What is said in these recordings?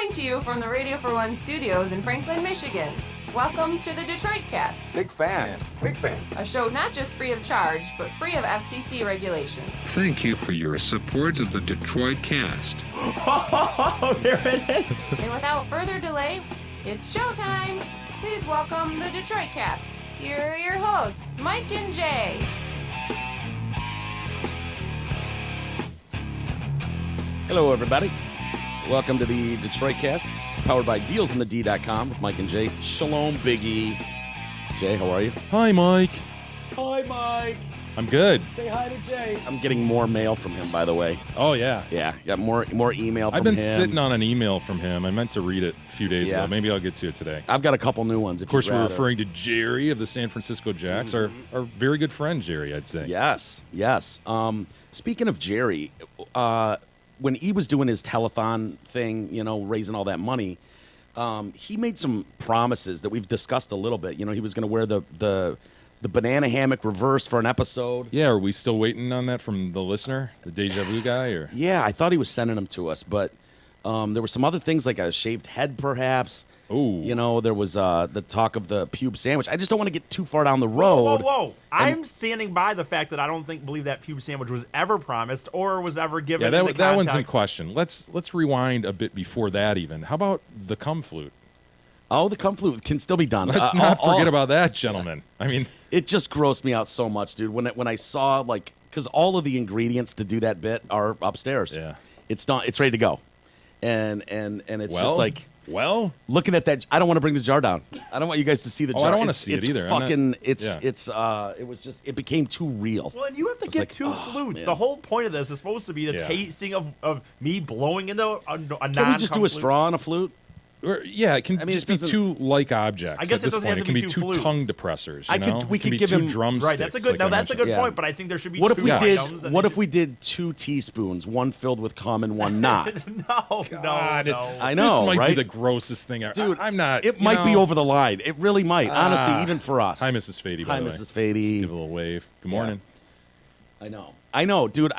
Coming to you from the Radio for One studios in Franklin, Michigan. Welcome to the Detroit Cast. Big fan. A show not just free of charge, but free of FCC regulation. Thank you for your support of the Detroit Cast. Oh, there it is. And without further delay, it's showtime. Please welcome the Detroit Cast. Here are your hosts, Mike and Jay. Hello, everybody. Welcome to the Detroit Cast, powered by DealsInTheD.com with Mike and Jay. Shalom, Biggie. Jay, how are you? Hi, Mike. Hi, Mike. I'm good. Say hi to Jay. I'm getting more mail from him, by the way. Oh, yeah. Yeah, got more email from him. I've been sitting on an email from him. I meant to read it a few days ago. Maybe I'll get to it today. I've got a couple new ones. Of course, we're referring to Jerry of the San Francisco Jacks, our very good friend, Jerry, I'd say. Yes. Speaking of Jerry, when he was doing his telethon thing, raising all that money, he made some promises that we've discussed a little bit. He was going to wear the banana hammock reverse for an episode. Yeah, are we still waiting on that from the listener, the Deja Vu guy? Or yeah, I thought he was sending them to us, but there were some other things like a shaved head, perhaps. Oh, there was the talk of the pube sandwich. I just don't want to get too far down the road. Whoa. I'm standing by the fact that I don't believe that pube sandwich was ever promised or was ever given. Yeah, in the that one's in context. question. Let's rewind a bit before that even. How about the cum flute? Oh, the cum flute can still be done. Let's not forget about that, gentlemen. I mean, it just grossed me out so much, dude. When I saw because all of the ingredients to do that bit are upstairs. Yeah, it's not. It's ready to go, and it's just like. Well, looking at that, I don't want to bring the jar down. I don't want you guys to see the jar. I don't want to see it either. It became too real. Well, and you have to get two flutes. Man. The whole point of this is supposed to be the tasting of me blowing into a non. Can we just do a straw on a flute? It can just be two like objects. I guess at this point. It can be two flutes. Tongue depressors. We could give him drumsticks. Right, that's a good. That's a good point. But I think there should be. What two if we did 2 teaspoons, one filled with cum and one not? No. I know. This might be the grossest thing ever. Dude, I'm not. It might be over the line. It really might. Honestly, even for us. Hi, Mrs. Fady. Hi, Mrs. Fady. Give a little wave. Good morning. Yeah. I know, dude.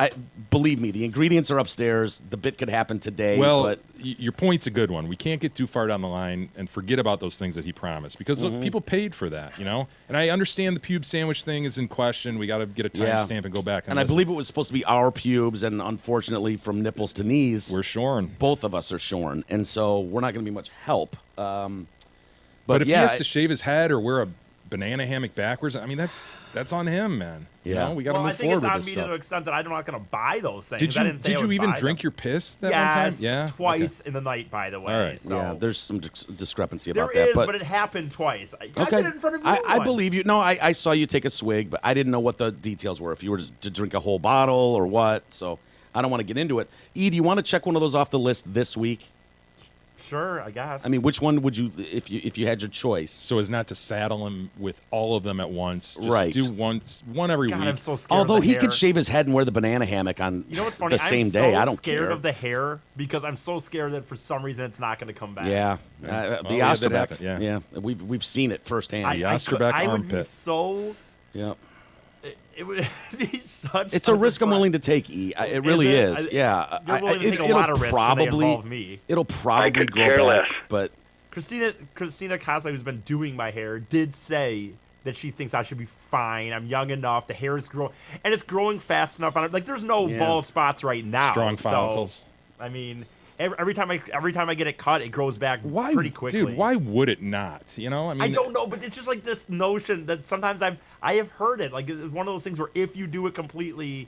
Believe me, the ingredients are upstairs. The bit could happen today. Well, but your point's a good one. We can't get too far down the line and forget about those things that he promised because look, people paid for that, And I understand the pube sandwich thing is in question. We got to get a timestamp and go back. And I believe it was supposed to be our pubes, and unfortunately, from nipples to knees, we're shorn. Both of us are shorn, and so we're not going to be much help. But if he has to shave his head or wear a banana hammock backwards, I mean that's on him, man. Yeah, we got to move forward with this stuff. I think it's on me to the extent that I'm not going to buy those things. Did you even drink your piss that one time? Yeah, twice in the night, by the way. All right. So. Yeah, there's some discrepancy about that. There is, but it happened twice. I did it in front of you. I believe you. No, I saw you take a swig, but I didn't know what the details were. If you were to drink a whole bottle or what. So I don't want to get into it. E, do you want to check one of those off the list this week? Sure, I guess. I mean, which one would you, if you had your choice? So as not to saddle him with all of them at once. Just right. do one every week. I'm so scared. Although of the he hair. could shave his head and wear the banana hammock on what's funny? the same day. I don't care. I'm so scared of the hair because I'm so scared that for some reason it's not going to come back. Yeah, the Osterbeck. Yeah, we've seen it firsthand. The Osterbeck I would armpit. be so. Yeah. It would be such. It's a risk I'm willing to take. It really is. Yeah, you're willing to take a lot of risks when they involve me. It'll probably grow back, but. Christina Costa, who's been doing my hair, did say that she thinks I should be fine. I'm young enough. The hair is growing, and it's growing fast enough. There's no bald spots right now. Strong follicles. I mean, every time I get it cut, it grows back pretty quickly. Dude, why would it not? I don't know, but it's just like this notion that sometimes I have heard it. Like it's one of those things where if you do it completely,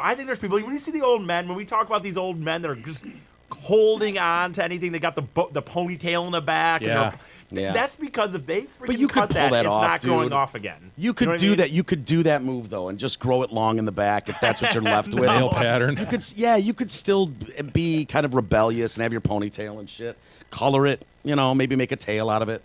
I think there's people when you see the old men, when we talk about these old men that are just holding on to anything, they got the ponytail in the back. Yeah. That's because if they freaking you cut could pull that, that it's off, not dude. growing off again. You could do that. You could do that move though, and just grow it long in the back if that's what you're left with. Nail pattern. You could still be kind of rebellious and have your ponytail and shit. Color it, maybe make a tail out of it.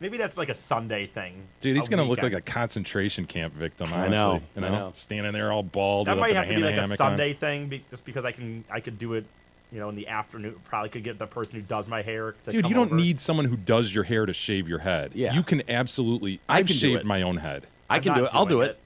Maybe that's like a Sunday thing. Dude, he's going to look like a concentration camp victim, honestly. I know. Standing there all bald. That with might a have to be like a hammock Sunday thing, just because I could do it, in the afternoon. Probably could get the person who does my hair to Dude, come you don't over. need someone who does your hair to shave your head. Yeah. You can absolutely. I've shaved my own head. I can do it. I'll do it.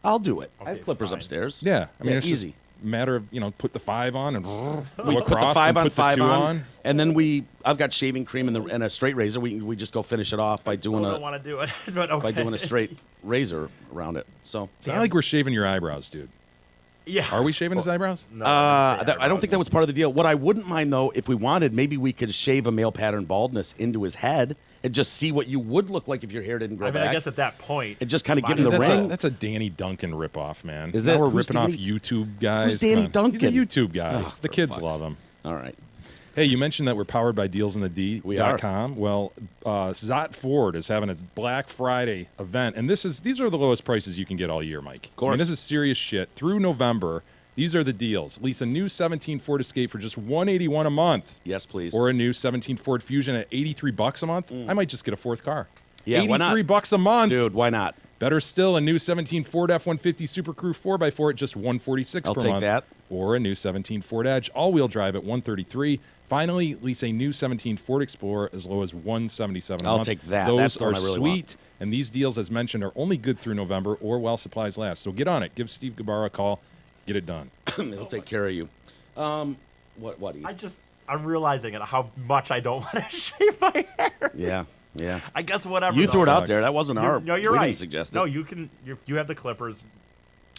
I'll do it. I Okay, have clippers fine. upstairs. Yeah. I mean, it's easy. matter of, put the 5 on and go We put the across 5 and on put 5 the 2 on, and then I've got shaving cream and a straight razor. We just go finish it off by doing don't want to do it, but okay. by doing a straight razor around it. So It's not like we're shaving your eyebrows, dude. Yeah. Are we shaving his eyebrows? No, I don't think that was part of the deal. What I wouldn't mind, though, if we wanted, maybe we could shave a male pattern baldness into his head and just see what you would look like if your hair didn't grow back. I guess at that point, and just kind of get in the That's ring. that's a Danny Duncan ripoff, man. Is now it? we're Who's ripping off Danny- YouTube guys. Who's Danny Come on. He's a Duncan? YouTube guy. Oh, the for kids fuck's- love him. All right. Hey, you mentioned that we're powered by We are. dealsinthed.com. Well, Zott Ford is having its Black Friday event, and these are the lowest prices you can get all year, Mike. Of course. this is serious shit. Through November, these are the deals. Lease a new 17 Ford Escape for just $181 a month. Yes, please. Or a new 17 Ford Fusion at $83 a month. I might just get a fourth car. Yeah, why not? $83 a month. Dude, why not? Better still, a new 17 Ford F-150 Super Crew 4x4 at just $146 I'll per take month. that. Or a new 17 Ford Edge all-wheel drive at $133. Finally, lease a new 17 Ford Explorer as low as $177 a I'll month. take that. Those That's the are one I really sweet, want. and these deals, as mentioned, are only good through November or while supplies last. So get on it. Give Steve Gabarra a call. Get it done. He'll take care of you. What? I'm realizing how much I don't want to shave my hair. Yeah. I guess whatever. You though. threw it out sucks. there. That wasn't our. No, you're we right. Didn't suggest it. No, you can. You have the clippers.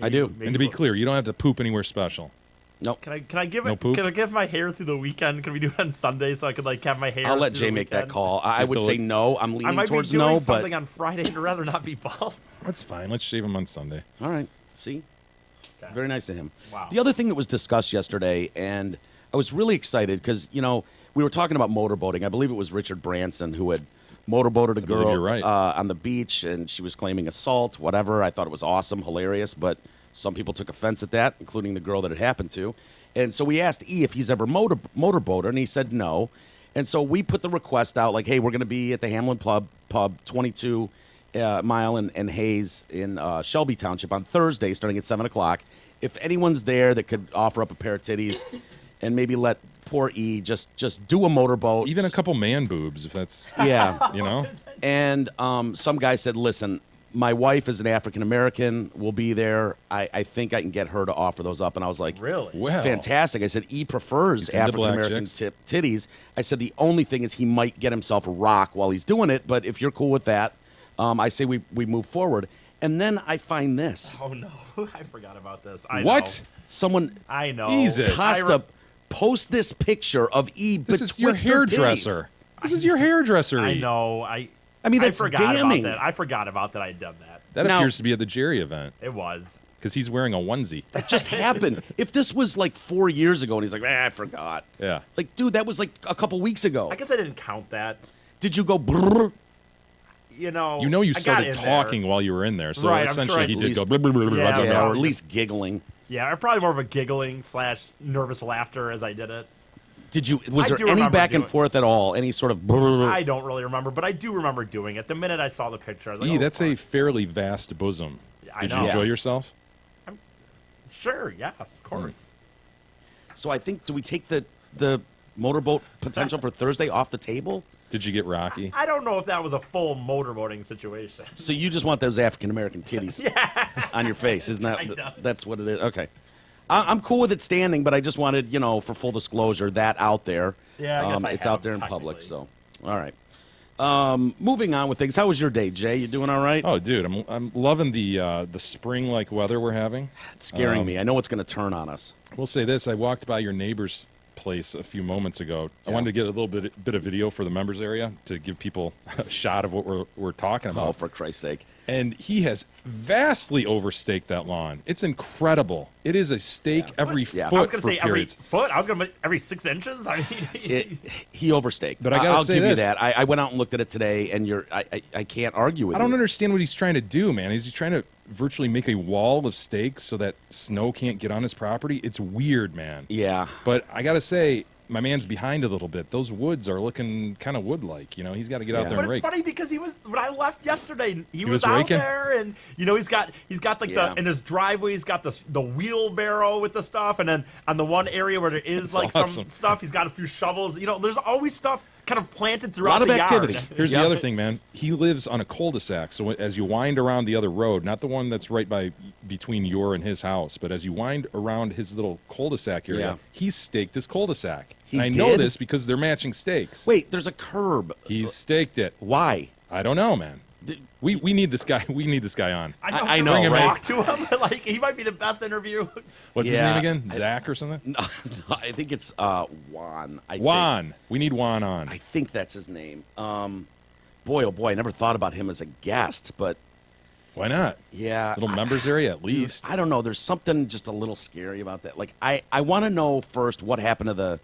I do. Maybe And to be we'll- clear, you don't have to poop anywhere special. Nope. Can I give No it? poop? Can I give my hair through the weekend? Can we do it on Sunday so I could have my hair? I'll let through Jay the make that weekend? call. I would to say look- no. I'm I leaning might towards be doing no, something but on Friday and rather not be bald. That's fine. Let's shave him on Sunday. all right. See, Okay. very nice of him. Wow. The other thing that was discussed yesterday, and I was really excited because we were talking about motorboating. I believe it was Richard Branson who had motorboated a believe girl you're right. on the beach, and she was claiming assault. Whatever. I thought it was awesome, hilarious, but some people took offense at that, including the girl that it happened to. And so we asked E if he's ever motorboater, and he said no. And so we put the request out, like, hey, we're going to be at the Hamlin Pub, 22 Mile and Hayes in Shelby Township on Thursday, starting at 7 o'clock. If anyone's there that could offer up a pair of titties and maybe let poor E just do a motorboat. Even a couple man boobs, if that's, Yeah. And some guy said, listen, my wife is an African-American. We'll be there. I think I can get her to offer those up. And I was like, Really? well. fantastic. I said, E prefers He's into black African-American chicks. titties. I said, the only thing is he might get himself a rock while he's doing it. But if you're cool with that, I say we move forward. And then I find this. Oh no, I forgot about this. I What? Someone, I know. Jesus. Costa, post this picture of E This is your betwixt her hairdresser. This is your hairdresser. I know. I mean, that's forgot damning. About that. I forgot about that. I done that. That Now- appears to be at the Jerry event It was. because he's wearing a onesie. That just happened. If this was like 4 years ago and he's like, I forgot. Yeah. Like, dude, that was like a couple weeks ago. I guess I didn't count that. Did you go brrr? You I know, you got started in there. talking while you were in there, so Right, I'm essentially sure he at did go. least- Blah, blah, blah, blah, Yeah, blah, Yeah, blah. or at least giggling. Yeah, I'm probably more of a giggling / nervous laughter as I did it. Was I there do any remember back and doing- forth at all? Any sort of brrr? I don't really remember, but I do remember doing it. The minute I saw the picture, I was like, Gee, oh, that's a fuck. fairly vast bosom. I Did know. you enjoy Yeah. yourself? Sure, yes, of course. So I think, do we take the motorboat potential for Thursday off the table? Did you get Rocky? I don't know if that was a full motorboating situation. So you just want those African-American titties on your face, isn't I that? know. That's what it is. Okay. I'm cool with it standing, but I just wanted, for full disclosure, that out there. Yeah, I guess I it's have, out there in public. technically. So, all right. Moving on with things. How was your day, Jay? You doing all right? Oh, dude, I'm loving the spring-like weather we're having. It's scaring me. I know it's going to turn on us. We'll say this: I walked by your neighbor's place a few moments ago. I Yeah. wanted to get a little bit of video for the members area to give people a shot of what we're talking about. Oh, for Christ's sake. And he has vastly overstaked that lawn. It's incredible. It is a stake every Yeah. foot I was going for to say every periods. foot. I was going to every 6 inches. I mean, He overstaked. But I gotta I'll say give you this. that. I went out and looked at it today, and I can't argue with I you. don't understand what he's trying to do, man. Is he trying to virtually make a wall of stakes so that snow can't get on his property? It's weird, man. Yeah. But I gotta say, my man's behind a little bit. Those woods are looking kind of wood-like. He's got to get out Yeah. there but and it's rake. funny because he was when I left yesterday. He was was out raking? there, and he's got like Yeah. in his driveway. He's got the wheelbarrow with the stuff, and then on the one area where there is That's like awesome. some stuff, he's got a few shovels. There's always stuff kind of planted A throughout lot of the activity. yard. Here's Yep. the other thing, man. He lives on a cul-de-sac, so as you wind around the other road, not the one that's right between your and his house, but as you wind around his little cul-de-sac area, Yeah. he's staked his cul-de-sac. He And I know did? this because they're matching stakes. Wait, there's a curb. He's staked it. Why? I don't know, man. We need this guy. We need this guy on. I know, Bring him right? Talk to him. Like he might be the best interview. What's his Yeah. name again? Zach or something? No, I think it's Juan. Juan. We need Juan on. I think that's his name. Boy, oh boy, I never thought about him as a guest, but Why not? yeah. Little members area at Dude, least. I don't know. There's something just a little scary about that. Like, I want to know first what happened to the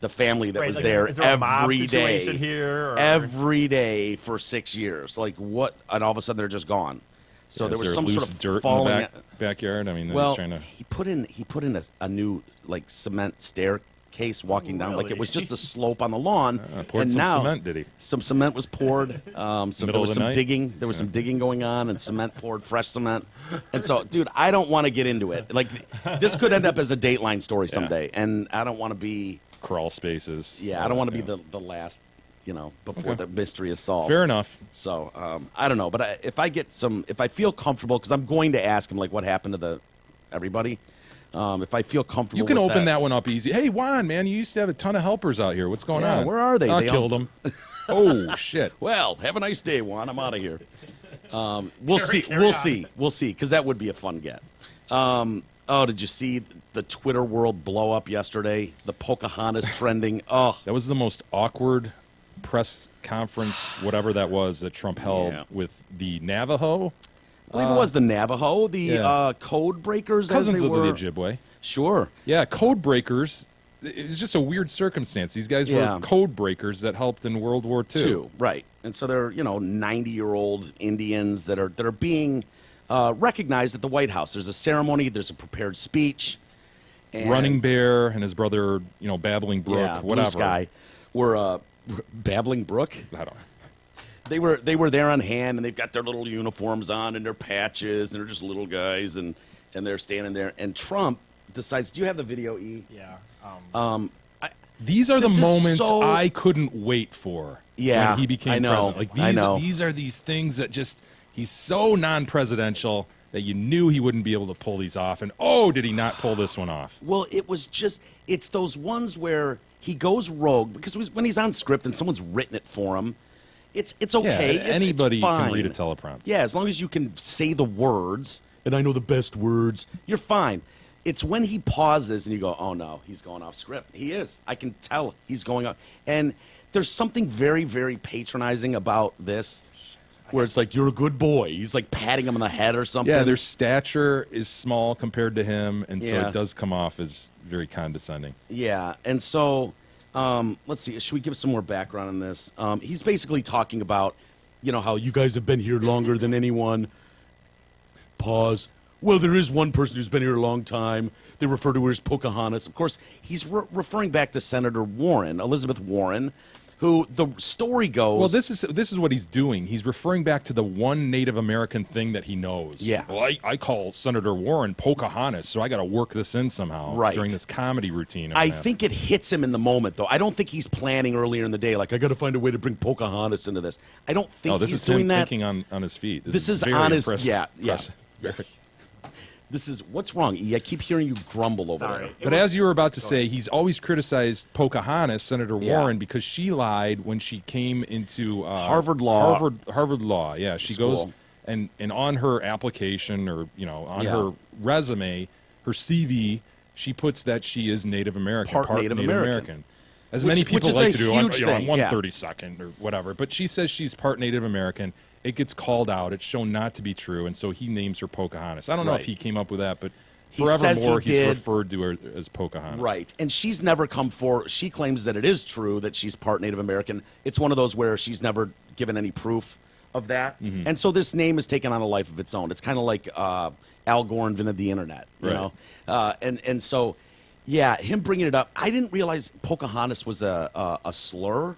family that Right, was like, there is there a mob every day, situation here, or- every day for 6 years. Like, what? And all of a sudden they're just gone. So Is there was there some loose sort of dirt in falling. the backyard. I mean, they're well, just trying to. he put in a new like cement staircase walking down. Like it was just a slope on the lawn. Poured and some now cement, did he? some cement was poured. There Middle was of the some night? digging. There was some digging going on, and cement poured, fresh cement. And so, dude, I don't want to get into it. Like this could end up as a Dateline story someday, and I don't want to be. Crawl spaces. Yeah, I don't want to be the last. Before the mystery is solved. Fair enough. So I don't know, but if I feel comfortable, because I'm going to ask him like what happened to everybody. If I feel comfortable, You can with open that one up easy. Hey, Juan, man, you used to have a ton of helpers out here. What's going Yeah, on? where are they? I They all- killed them. Oh shit. Well, have a nice day, Juan. I'm out of here. We'll see. carry We'll on. see. We'll see. Because that would be a fun get. Did you see the Twitter world blow up yesterday? The Pocahontas trending. Oh, That was the most awkward press conference, whatever that was, that Trump held Yeah. with the Navajo I believe it was the Navajo, the yeah. code breakers, cousins as they of were. the Ojibwe. Sure. Yeah, code breakers. It was just a weird circumstance. These guys Yeah. were code breakers that helped in World War II. Two, right? And so they're 90-year-old Indians that are being recognized at the White House. There's a ceremony. There's a prepared speech. And, Running Bear and his brother, Babbling Brook, yeah, whatever. Blue Sky, were Babbling Brook. I don't. They were there on hand, and they've got their little uniforms on and their patches, and they're just little guys, and they're standing there. And Trump decides, "Do you have the video, E?" Yeah. These are the This is moments so- I couldn't wait for. Yeah, when he became I know, president. Like I know. these are these things that just he's so non-presidential that you knew he wouldn't be able to pull these off. And did he not pull this one off? Well, it's those ones where he goes rogue because when he's on script and someone's written it for him, it's okay. Yeah, It's anybody fine. can read a teleprompter. Yeah, as long as you can say the words, and I know the best words, you're fine. It's when he pauses and you go, "Oh no, he's going off script." He is. I can tell he's going off. And there's something very, very patronizing about this, where it's like, "You're a good boy." He's like patting him on the head or something. Yeah, their stature is small compared to him, and so Yeah. it does come off as very condescending. Yeah, and so let's see. Should we give some more background on this? He's basically talking about, how you guys have been here longer than anyone. Pause. Well, there is one person who's been here a long time. They refer to her as Pocahontas. Of course, he's referring back to Senator Warren, Elizabeth Warren, who the story goes. Well, this is what he's doing. He's referring back to the one Native American thing that he knows. Yeah. Well, I call Senator Warren Pocahontas, so I got to work this in somehow Right. during this comedy routine. I think it hits him in the moment, though. I don't think he's planning earlier in the day, like, I got to find a way to bring Pocahontas into this. I don't think this he's is doing him that. thinking on his feet. This is very on his- impressive. yeah. Impressive. Very. This is what's wrong, E. I keep hearing you grumble over Sorry. there. But as you were about to say, he's always criticized Pocahontas, Senator Yeah. Warren, because she lied when she came into Harvard Law. Harvard Law, yeah. She School. goes and on her application or on Yeah. her resume, her CV, she puts that she is Native American, Part Native American. As Which- many which people is like a to do huge on thing, yeah. 132nd or whatever. But she says she's part Native American. It gets called out. It's shown not to be true, and so he names her Pocahontas. I don't know Right. if he came up with that, but He says forevermore he he's did. referred to her as Pocahontas. Right. And she's never come forward. She claims that it is true that she's part Native American. It's one of those where she's never given any proof of that. Mm-hmm. And so this name has taken on a life of its own. It's kind of like Al Gore invented the internet, you Right. know? And so, yeah, him bringing it up. I didn't realize Pocahontas was a slur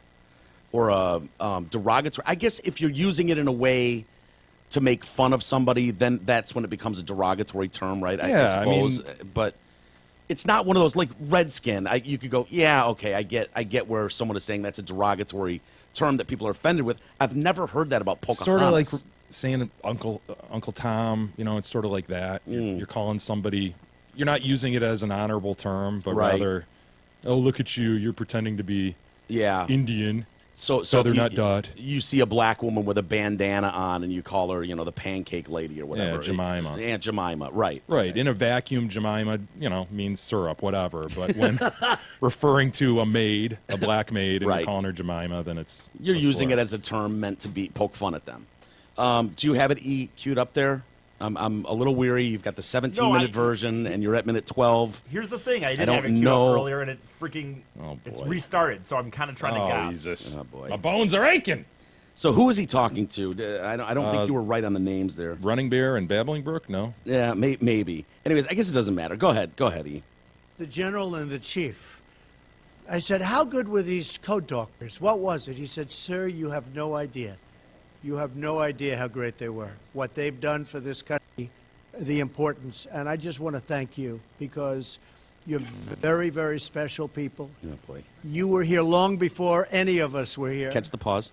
or a derogatory. I guess if you're using it in a way to make fun of somebody, then that's when it becomes a derogatory term, right? I Yeah, I mean- suppose. But it's not one of those like redskin. You could go, yeah, okay, I get where someone is saying that's a derogatory term that people are offended with. I've never heard that about Pocahontas. Sort of like saying Uncle Tom. You know, it's sort of like that. You're calling somebody. You're not using it as an honorable term, but rather, oh, look at you. You're pretending to be Indian. So they're not dot. You see a black woman with a bandana on, and you call her, the pancake lady or whatever. Yeah, Jemima. Aunt Jemima, right. Right. In a vacuum, Jemima, means syrup, whatever. But when referring to a maid, a black maid, and you're calling her Jemima, then you're using slur. it as a term meant to poke fun at them. Do you have it queued up there? I'm a little weary. You've got the 17-minute version, and you're at minute 12. Here's the thing. I didn't have it queued up earlier, and it it's restarted, so I'm kind of trying to guess. Jesus. Oh, boy. My bones are aching. So who is he talking to? I don't think you were right on the names there. Running Bear and Babbling Brook? No. Yeah, maybe. Anyways, I guess it doesn't matter. Go ahead, E. The general and the chief. I said, how good were these code talkers? What was it? He said, sir, you have no idea. You have no idea how great they were, what they've done for this country, the importance. And I just want to thank you because you're very, very special people. Oh, boy. You were here long before any of us were here. Catch the pause.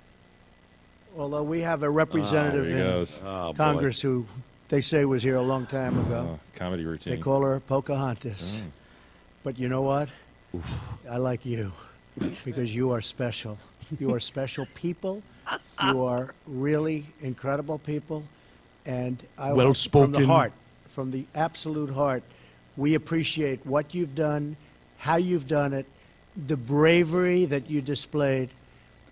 Although we have a representative in Congress who they say was here a long time ago. Comedy routine. They call her Pocahontas. But you know what? I like you because you are special. You are special people. You are really incredible people. And well-spoken. From the heart, from the absolute heart, we appreciate what you've done, how you've done it, the bravery that you displayed,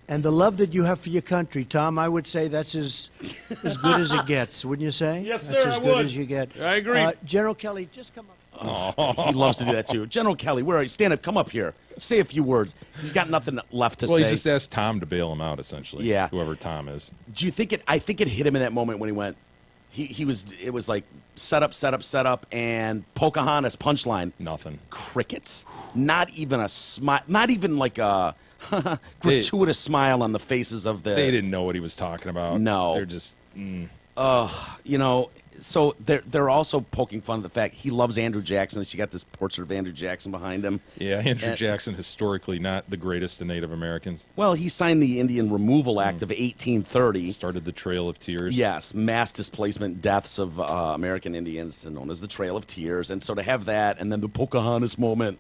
and the love that you have for your country. Tom, I would say that's as good as it gets, wouldn't you say? Yes, sir, That's as I good would. as you get. I agree. General Kelly, just come up. He loves to do that, too. General Kelly, where are you? Stand up. Come up here. Say a few words. He's got nothing left to say. Well, he just asked Tom to bail him out, essentially. Yeah. Whoever Tom is. Do you think it? I think it hit him in that moment when he went. It was like set up, and Pocahontas punchline. Nothing. Crickets. Not even a smile. Not even like a gratuitous smile on the faces of the. They didn't know what he was talking about. No. They're just. So they're also poking fun at the fact he loves Andrew Jackson. She got this portrait of Andrew Jackson behind him. Yeah, Andrew Jackson, historically not the greatest of Native Americans. Well, he signed the Indian Removal Act of 1830. Started the Trail of Tears. Yes, mass displacement deaths of American Indians, known as the Trail of Tears. And so to have that, and then the Pocahontas moment,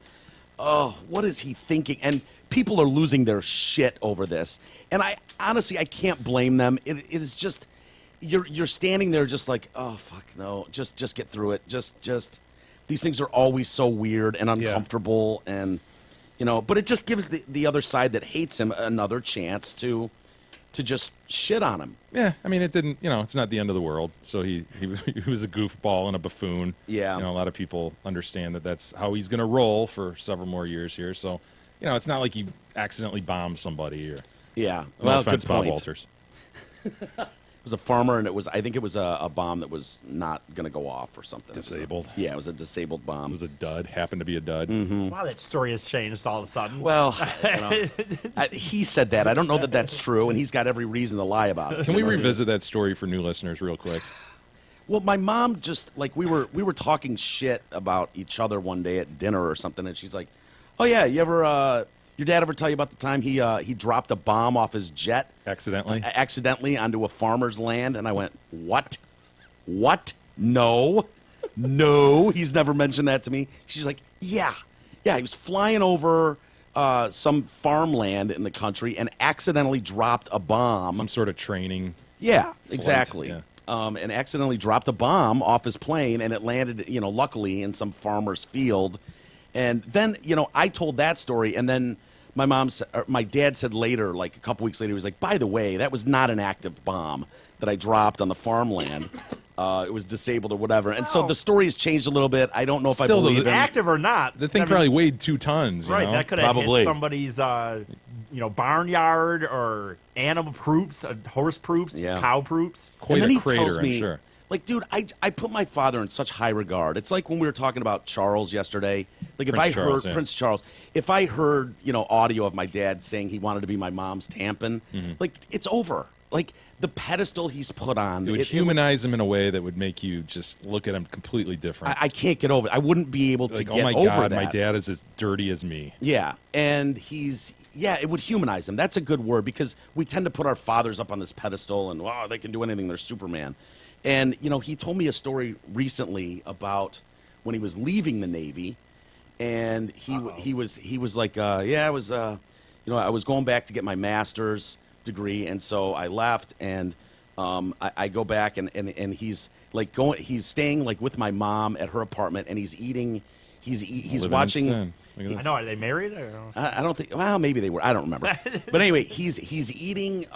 what is he thinking? And people are losing their shit over this. And I honestly can't blame them. It is just... You're standing there just like, oh fuck no, just get through it. Just these things are always so weird and uncomfortable, and but it just gives the other side that hates him another chance to just shit on him. Yeah, I mean, it didn't. It's not the end of the world. So he was a goofball and a buffoon. Yeah, a lot of people understand that that's how he's going to roll for several more years here. So it's not like he accidentally bombed somebody or. Yeah, No offense, Bob Walters. It was a farmer, and I think it was a bomb that was not going to go off or something. Disabled. It was a disabled bomb. It was a dud. Happened to be a dud. Mm-hmm. Wow, that story has changed all of a sudden. Well, he said that. I don't know that that's true, and he's got every reason to lie about it. Can we revisit that story for new listeners real quick? Well, my mom just we were talking shit about each other one day at dinner or something, and she's like, "Oh yeah, your dad ever tell you about the time he dropped a bomb off his jet accidentally onto a farmer's land?" And I went, "What? No, he's never mentioned that to me." She's like, "Yeah, he was flying over some farmland in the country and accidentally dropped a bomb, some sort of training." Yeah, flight. exactly. Yeah. And accidentally dropped a bomb off his plane, and it landed, luckily in some farmer's field. And then, I told that story, and then my dad said later, like a couple weeks later, he was like, "By the way, that was not an active bomb that I dropped on the farmland. It was disabled or whatever." And so the story has changed a little bit. I don't know if I believe him. Active or not. The thing probably weighed 2 tons. Right, that could have hit somebody's, barnyard or animal poops, horse poops, cow poops. Quite a crater, I'm sure. Like, dude, I put my father in such high regard. It's like when we were talking about Charles yesterday. Like, if I heard Prince Charles, if I heard, audio of my dad saying he wanted to be my mom's tampon, like, it's over. Like, the pedestal he's put on. It would humanize him in a way that would make you just look at him completely different. I can't get over it. I wouldn't be able to like, get over that. Oh, my God, my dad is as dirty as me. Yeah, and it would humanize him. That's a good word, because we tend to put our fathers up on this pedestal and, wow, they can do anything. They're Superman. And, he told me a story recently about when he was leaving the Navy, and he was like, I was going back to get my master's degree, and so I left, and I go back, and he's like he's staying like with my mom at her apartment, and he's eating, he's watching. I know. Are they married? I don't think. Well, maybe they were. I don't remember. But anyway, he's eating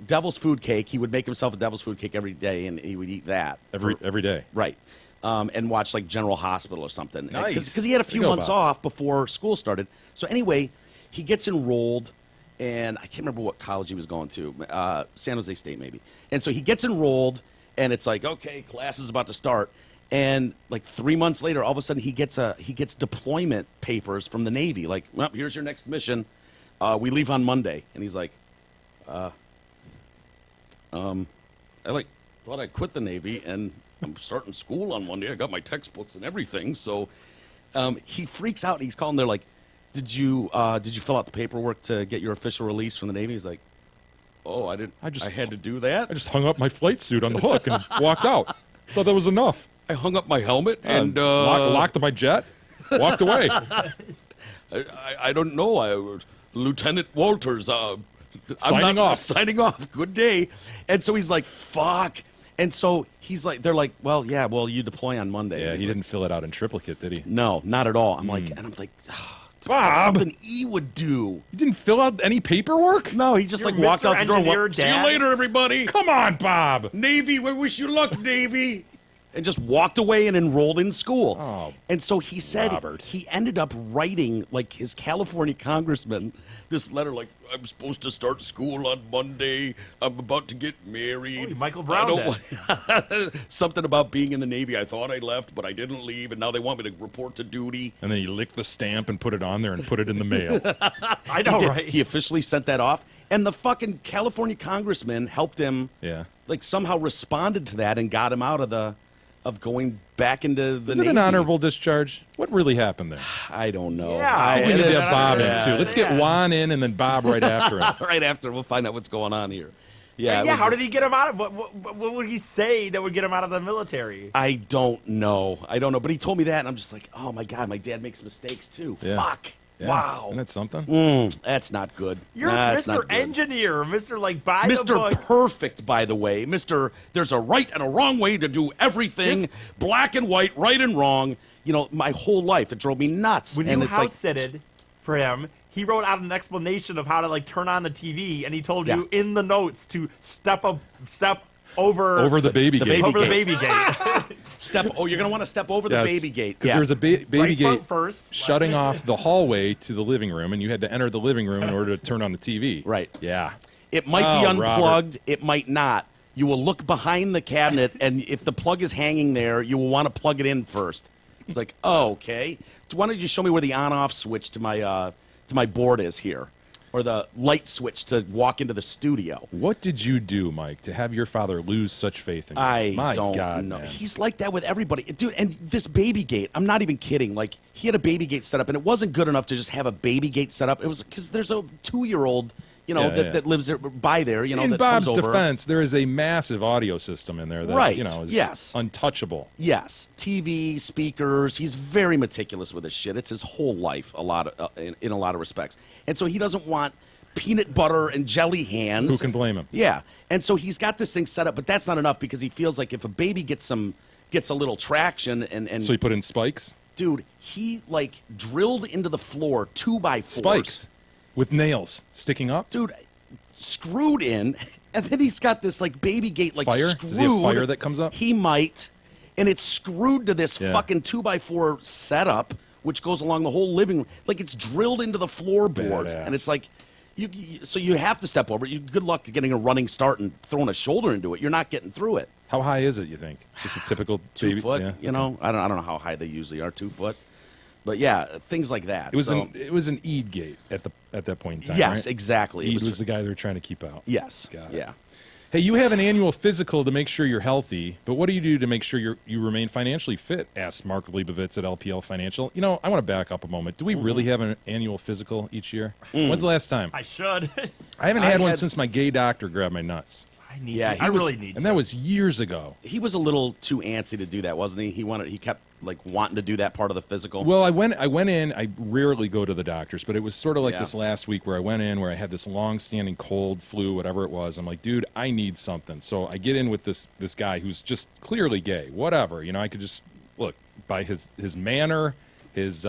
devil's food cake. He would make himself a devil's food cake every day, and he would eat that every day. Right. And watch like General Hospital or something. Nice. Because he had a few months off before school started. So anyway, he gets enrolled, and I can't remember what college he was going to. San Jose State maybe. And so he gets enrolled, and it's like, okay, class is about to start. And like 3 months later, all of a sudden he gets deployment papers from the Navy. Like, well, here's your next mission. We leave on Monday. And he's like, I thought I quit the Navy, and I'm starting school on Monday. I got my textbooks and everything. So he freaks out. He's calling. They're like, did you fill out the paperwork to get your official release from the Navy? He's like, oh, I didn't. I had to do that. I just hung up my flight suit on the hook and walked out. Thought that was enough. I hung up my helmet and locked my jet, walked away. I don't know. Lieutenant Walters. Signing off. Signing off. Good day. And so he's like, fuck. And so he's like, they're like, well, you deploy on Monday. Yeah, he didn't fill it out in triplicate, did he? No, not at all. I'm like, Bob, that's something he would do. He didn't fill out any paperwork? No, he just You're walked Mr. out the door. Engineer, See you Dad. later, everybody. Come on, Bob. Navy, we wish you luck, Navy. And just walked away and enrolled in school. Oh, and so he said Robert. he ended up writing, like, his California congressman this letter, like, I'm supposed to start school on Monday. I'm about to get married. Oh, Michael Brown something about being in the Navy. I thought I left, but I didn't leave, and now they want me to report to duty. And then he licked the stamp and put it on there and put it in the mail. I know, right? He officially sent that off. And the fucking California congressman helped him, like, somehow responded to that and got him out of going back into the Is Navy. it an honorable discharge? What really happened there? I don't know. Yeah, We need to there's- get Bob in, yeah, too. Let's get Juan in and then Bob right after him. Right after, we'll find out what's going on here. Yeah. How did he get him out of? What would he say that would get him out of the military? I don't know. But he told me that, and I'm just like, oh my God, my dad makes mistakes too. Yeah. Fuck. Yeah. Wow. Isn't that something? That's not good. You're That's Mr. not good. Engineer, Mr. like by the Mr. book. Perfect, by the way. Mr. There's a right and a wrong way to do everything. Black and white, right and wrong. My whole life, it drove me nuts. When and you it's like, house-sitted for him, he wrote out an explanation of how to like turn on the TV, and he told you in the notes to step over the baby gate. over the baby gate. you're going to want to step over the baby gate. Because there's a baby Right gate front first. shutting off the hallway to the living room, and you had to enter the living room in order to turn on the TV. Right. Yeah. It might be unplugged. Robert. It might not. You will look behind the cabinet, and if the plug is hanging there, you will want to plug it in first. It's like, oh, okay. Why don't you show me where the on-off switch to my board is here, or the light switch to walk into the studio? What did you do, Mike, to have your father lose such faith in you? I don't know. He's like that with everybody, dude. And this baby gate, I'm not even kidding. Like, he had a baby gate set up, and it wasn't good enough to just have a baby gate set up. It was because there's a 2-year-old. That lives there, by there. In that Bob's comes over. defense, there is a massive audio system in there that is untouchable. Yes, TV, speakers. He's very meticulous with his shit. It's his whole life, in a lot of respects. And so he doesn't want peanut butter and jelly hands. Who can blame him? Yeah, and so he's got this thing set up, but that's not enough because he feels like if a baby gets a little traction and So he put in spikes? Dude, he like drilled into the floor 2x4s. Spikes. With nails sticking up? Dude, screwed in, and then he's got this like baby gate like Fire? screwed. Does he have fire that comes up? He might, and it's screwed to this fucking 2x4 setup, which goes along the whole living room. Like it's drilled into the floorboards, and it's like, so you have to step over it. Good luck getting a running start and throwing a shoulder into it. You're not getting through it. How high is it, you think? Just a typical 2 baby? foot. Yeah. You know, I don't know how high they usually are. 2 foot. But yeah, things like that. It was an Eid gate at that point in time. Yes, right? exactly. Eid was the guy they were trying to keep out. Yes. Got it. Yeah. Hey, you have an annual physical to make sure you're healthy, but what do you do to make sure you remain financially fit? Asked Mark Leibovitz at LPL Financial. You know, I want to back up a moment. Do we really have an annual physical each year? When's the last time? I should. I haven't had one since my gay doctor grabbed my nuts. I need Yeah, to. I really need to. And that was years ago. He was a little too antsy to do that, wasn't he? He kept like wanting to do that part of the physical. Well, I went in. I rarely go to the doctors, but it was sort of like Yeah. this last week where I went in where I had this long-standing cold, flu, whatever it was. I'm like, dude, I need something. So I get in with this guy who's just clearly gay. Whatever, you know, I could just look by his manner, his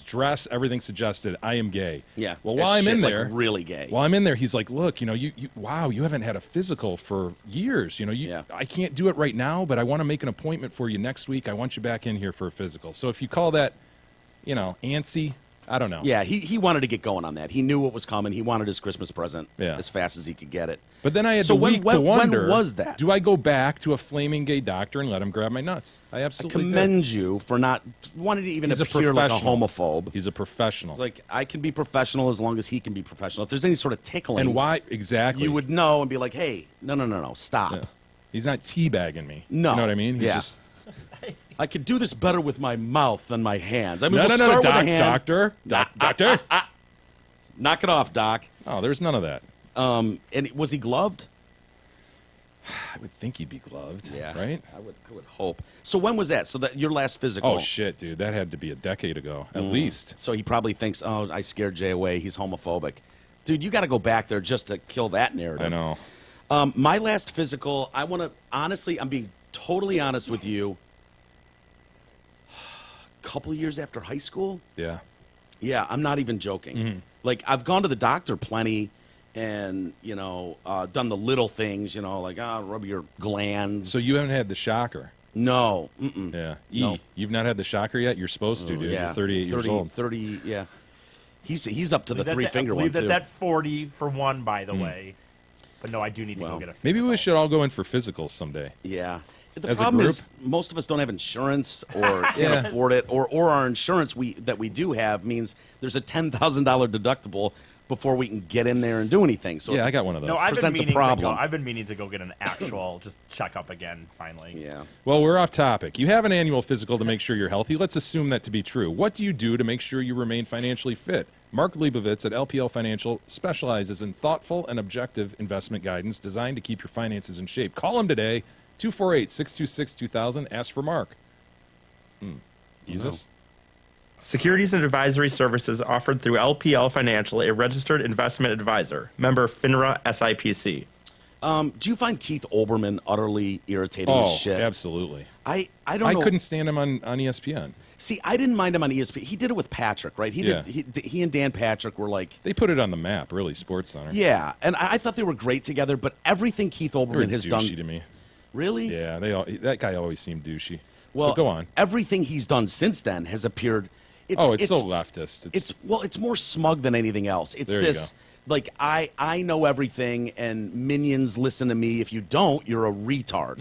dress, everything suggested I am gay. Yeah. Well, That while I'm shit, in like, there, really gay. While I'm in there, he's like, look, you know, you haven't had a physical for years. You know, Yeah. I can't do it right now, but I want to make an appointment for you next week. I want you back in here for a physical. So if you call that, you know, antsy, I don't know. Yeah, he wanted to get going on that. He knew what was coming. He wanted his Christmas present as fast as he could get it. But then I had So the week to when wonder, was that? do I go back to a flaming gay doctor and let him grab my nuts? I I absolutely commend you for not wanting to even He's a appear like a professional. homophobe. He's a professional. It's like, I can be professional as long as he can be professional. If there's any sort of tickling, and why exactly? you would know and be like, hey, no, stop. Yeah. He's not teabagging me. No. You know what I mean? He's Yeah. just I could do this better with my mouth than my hands. I mean, no, we'll no, start with doc, a hand. doctor. Knock it off, Doc. Oh, there's none of that. And was he gloved? I would think he'd be gloved. Yeah, Right? I would hope. So when was that? So that your last physical? Oh shit, dude, that had to be a decade ago, at least. So he probably thinks, oh, I scared Jay away. He's homophobic. Dude, you got to go back there just to kill that narrative. I know. My last physical, I want to, honestly, I'm being totally honest with you. A couple years after high school? Yeah. Yeah, I'm not even joking. Mm-hmm. Like, I've gone to the doctor plenty and, you know, done the little things, you know, like, rub your glands. So you haven't had the shocker. No. Mm-mm. Yeah. No. You've not had the shocker yet? You're supposed to, dude. Yeah. You're 38 years old. 30, yeah. He's up to the That's three-finger I one, believe that's too. at 40 for one, by the way. But no, I do need to go get a physical. Maybe we should all go in for physicals someday. Yeah. The As a problem group? is most of us don't have insurance or can't Yeah. afford it, or our insurance that we do have means there's a $10,000 deductible before we can get in there and do anything. So Yeah, I got one of those. No, I've been presents a meaning to go. problem. I've been meaning to go get an actual just checkup again. Finally. yeah. Well, we're off topic. You have an annual physical to make sure you're healthy. Let's assume that to be true. What do you do to make sure you remain financially fit? Mark Leibovitz at LPL Financial specializes in thoughtful and objective investment guidance designed to keep your finances in shape. Call him today, 248-626-2000. Ask for Mark. Jesus. Securities and advisory services offered through LPL Financial, a registered investment advisor. Member FINRA SIPC. Do you find Keith Olbermann utterly irritating Oh, as shit? absolutely. I don't know. I couldn't stand him on ESPN. See, I didn't mind him on ESPN. He did it with Patrick, right? Yeah. He and Dan Patrick were like, They put it on the map, really, Sports Center. yeah, and I thought they were great together. But everything Keith They were Olbermann has done, douchey to me. really, Yeah, that guy always seemed douchey. Well, But go on. Everything he's done since then has appeared. It's so leftist. It's more smug than anything else. It's There you this like I know everything and minions listen to me. If you don't, you're a retard.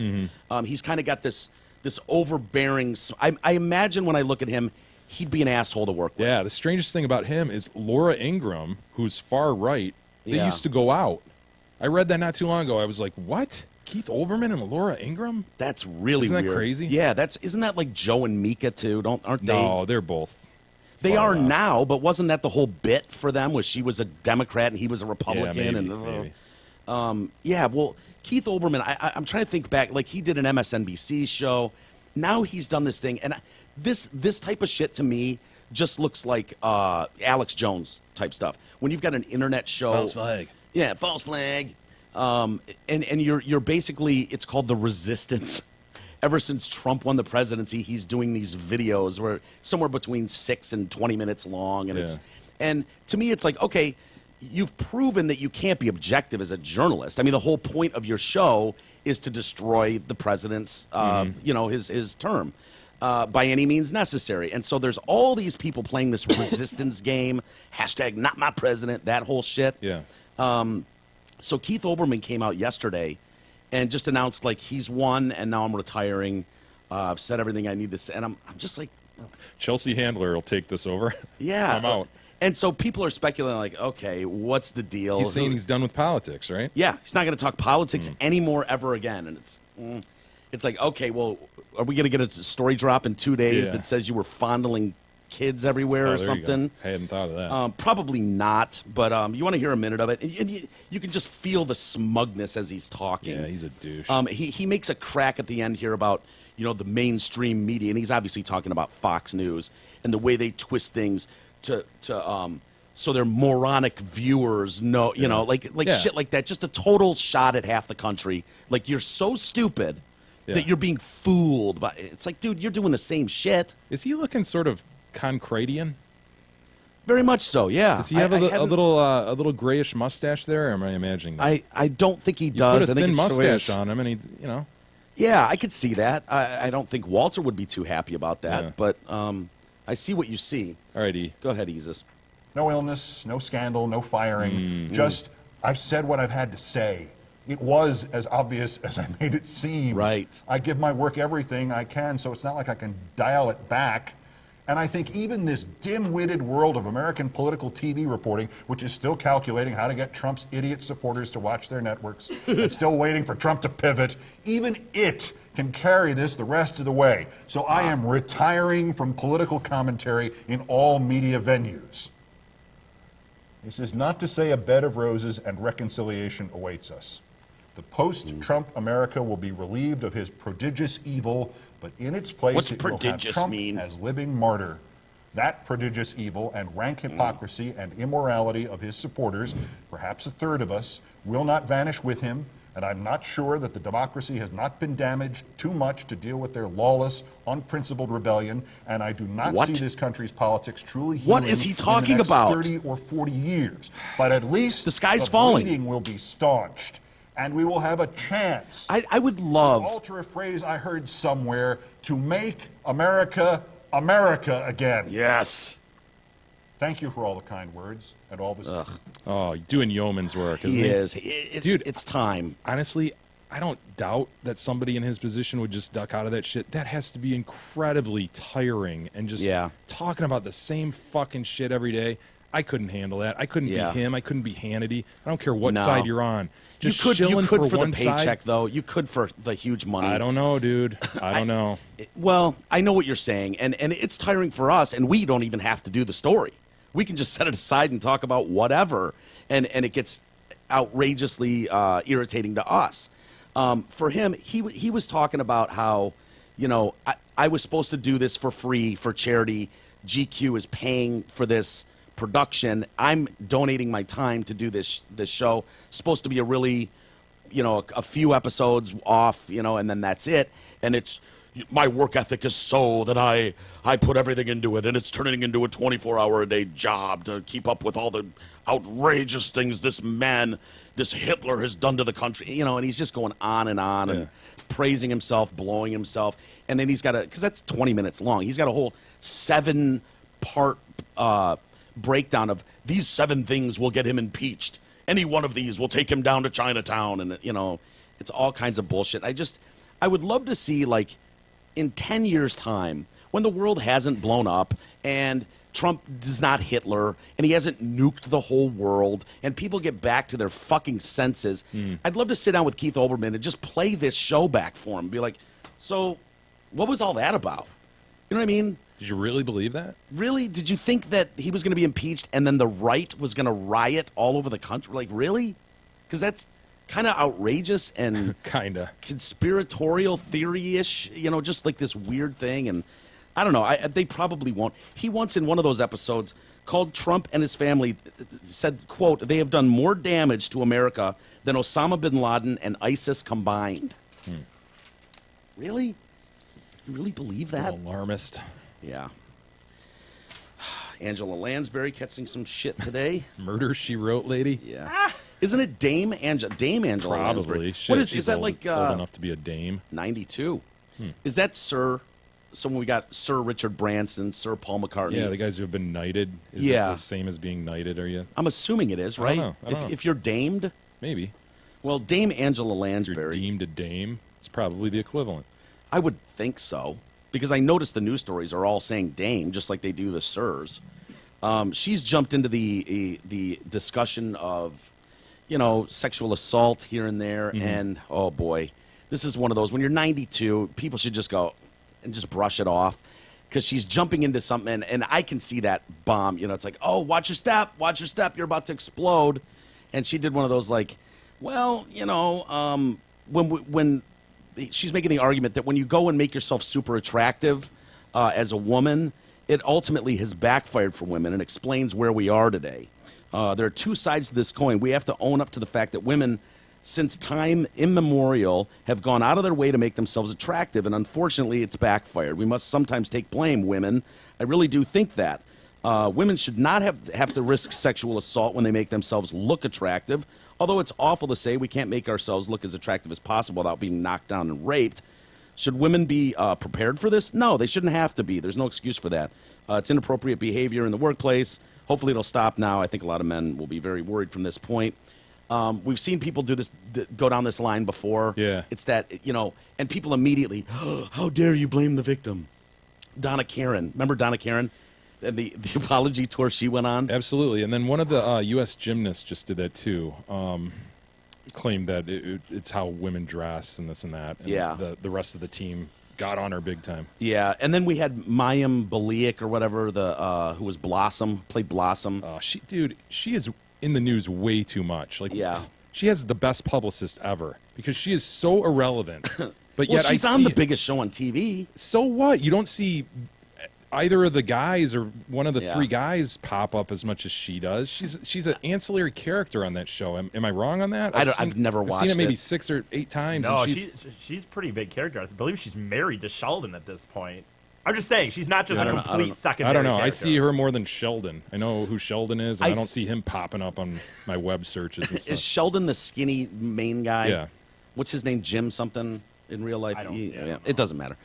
Mm-hmm. He's kind of got this overbearing. I imagine when I look at him, he'd be an asshole to work with. Yeah, the strangest thing about him is Laura Ingraham, who's far right, they Yeah. used to go out. I read that not too long ago. I was like, what? Keith Olbermann and Laura Ingraham? That's really Isn't that weird. crazy? Yeah, isn't that like Joe and Mika too? Aren't they? No, they're both. They far are left. now, but wasn't that the whole bit for them? Was she was a Democrat and he was a Republican? Yeah, and maybe. yeah, well, Keith Olbermann, I'm trying to think back. Like, he did an MSNBC show. Now he's done this thing. And this type of shit to me just looks like Alex Jones type stuff. When you've got an internet show. False flag. Yeah, false flag. And you're basically, it's called The Resistance. Ever since Trump won the presidency, he's doing these videos where somewhere between 6 and 20 minutes long. And and to me, it's like, okay, you've proven that you can't be objective as a journalist. I mean, the whole point of your show is to destroy the president's, his term by any means necessary. And so there's all these people playing this resistance game, hashtag not my president, that whole shit. Yeah. So Keith Olbermann came out yesterday and just announced like he's won, and now I'm retiring. I've said everything I need to say, and I'm just like, Chelsea Handler will take this over. yeah, I'm out. And so people are speculating, like, okay, what's the deal? He's saying he's done with politics, right? Yeah, he's not going to talk politics anymore ever again. And it's like, okay, well, are we going to get a story drop in 2 days that says you were fondling kids everywhere or something? I hadn't thought of that. Probably not, but you want to hear a minute of it, and you can just feel the smugness as he's talking. Yeah, he's a douche. He makes a crack at the end here about the mainstream media, and he's obviously talking about Fox News and the way they twist things to so their moronic viewers know, like shit like that. Just a total shot at half the country. Like, you're so stupid that you're being fooled by. It's like, dude, you're doing the same shit. Is he looking sort of Concradian? Very much so, yeah. Does he have a little grayish mustache there, or am I imagining that? I don't think he You does. put a I think thin it's mustache Swiss. on him, and he, Yeah, I could see that. I don't think Walter would be too happy about that, Yeah. but I see what you see. All right, E. Go ahead, Isis. No illness, no scandal, no firing. Just, I've said what I've had to say. It was as obvious as I made it seem. Right. I give my work everything I can, so it's not like I can dial it back. And I think even this dim-witted world of American political TV reporting, which is still calculating how to get Trump's idiot supporters to watch their networks, and still waiting for Trump to pivot, even it can carry this the rest of the way. So I am retiring from political commentary in all media venues. This is not to say a bed of roses and reconciliation awaits us. The post-Trump America will be relieved of his prodigious evil, but in its place What's it will have prodigious Trump mean? as living martyr. That prodigious evil and rank hypocrisy and immorality of his supporters, perhaps a third of us, will not vanish with him, and I'm not sure that the democracy has not been damaged too much to deal with their lawless, unprincipled rebellion, and I do not What? see this country's politics truly What healing is he in the talking next about? 30 or 40 years. But at least The sky's the falling. bleeding will be staunched, and we will have a chance, I would love. to alter a phrase I heard somewhere, to make America America again. Yes. Thank you for all the kind words and all this. Oh, doing yeoman's work, isn't He he? is. It's, Dude. it's time. Honestly, I don't doubt that somebody in his position would just duck out of that shit. That has to be incredibly tiring, and just talking about the same fucking shit every day. I couldn't handle that. I couldn't be him. I couldn't be Hannity. I don't care what No. side you're on. Just you chilling could for one the paycheck, side. though. You could for the huge money. I don't know, dude. I don't know. Well, I know what you're saying, and it's tiring for us, and we don't even have to do the story. We can just set it aside and talk about whatever, and it gets outrageously irritating to us. For him, he was talking about how, I was supposed to do this for free, for charity. GQ is paying for this production. I'm donating my time to do this show. It's supposed to be a really, a few episodes off, and then that's it. And it's my work ethic is so that I put everything into it, and it's turning into a 24-hour-a-day job to keep up with all the outrageous things this Hitler has done to the country, and he's just going on and praising himself, blowing himself, and then he's got because that's 20 minutes long. He's got a whole 7-part breakdown of these 7 things will get him impeached. Any one of these will take him down to Chinatown, and it's all kinds of bullshit. I would love to see, like, in 10 years' time, when the world hasn't blown up and Trump is not Hitler and he hasn't nuked the whole world and people get back to their fucking senses, I'd love to sit down with Keith Olbermann and just play this show back for him. Be like, so what was all that about? You know what I mean? Did you really believe that? Really? Did you think that he was going to be impeached and then the right was going to riot all over the country? Like, really? Because that's kind of outrageous and kind of conspiratorial theory-ish, just like this weird thing. And I don't know. They probably won't. He once in one of those episodes called Trump and his family, said, quote, they have done more damage to America than Osama bin Laden and ISIS combined. Really? You really believe that? Alarmist. Yeah. Angela Lansbury catching some shit today. Murder, She Wrote lady. Yeah. Isn't it Dame Angela Probably. Lansbury? Shit, What is she's that old, like? old enough to be a dame. 92. Is that Sir? So when we got Sir Richard Branson, Sir Paul McCartney. Yeah, the guys who have been knighted. Is it the same as being knighted? Are you? I'm assuming it is, right? I don't know. If you're damed, Maybe. Well, Dame Angela You're Lansbury. deemed a dame. It's probably the equivalent. I would think so, because I noticed the news stories are all saying dame, just like they do the sirs. She's jumped into the discussion of, sexual assault here and there, and oh boy, this is one of those, when you're 92, people should just go and just brush it off, because she's jumping into something, and I can see that bomb. It's like, oh, watch your step, you're about to explode. And she did one of those, like, well, when she's making the argument that when you go and make yourself super attractive as a woman, it ultimately has backfired for women, and explains where we are today. There are two sides to this coin. We have to own up to the fact that women, since time immemorial, have gone out of their way to make themselves attractive, and unfortunately it's backfired. We must sometimes take blame, women. I really do think that. Women should not have to risk sexual assault when they make themselves look attractive, although it's awful to say we can't make ourselves look as attractive as possible without being knocked down and raped. Should women be prepared for this? No, they shouldn't have to be. There's no excuse for that. It's inappropriate behavior in the workplace. Hopefully it'll stop now. I think a lot of men will be very worried from this point. We've seen people do this, go down this line before. Yeah. It's that, and people immediately, how dare you blame the victim? Donna Karen. Remember Donna Karen? And the apology tour she went on? Absolutely. And then one of the U.S. gymnasts just did that too. Claimed that it's how women dress and this and that. And Yeah. The rest of the team got on her big time. Yeah, and then we had Mayim Bialik or whatever, who was Blossom, played Blossom. She is in the news way too much. Like, Yeah. she has the best publicist ever because she is so irrelevant. But Well, yet she's I on see the biggest show on TV. So what? You don't see either of the guys or one of the Yeah. three guys pop up as much as she does. She's an ancillary character on that show. Am I wrong on that? I've never I've seen watched it maybe it. 6 or 8 times. No, and she's a pretty big character. I believe she's married to Sheldon at this point. I'm just saying, she's not just I a don't know. complete secondary I don't know. character. I see her more than Sheldon. I know who Sheldon is, and I I don't see him popping up on my web searches and stuff. Is Sheldon the skinny main guy? Yeah. What's his name? Jim something in real life? I don't- Yeah, it doesn't matter.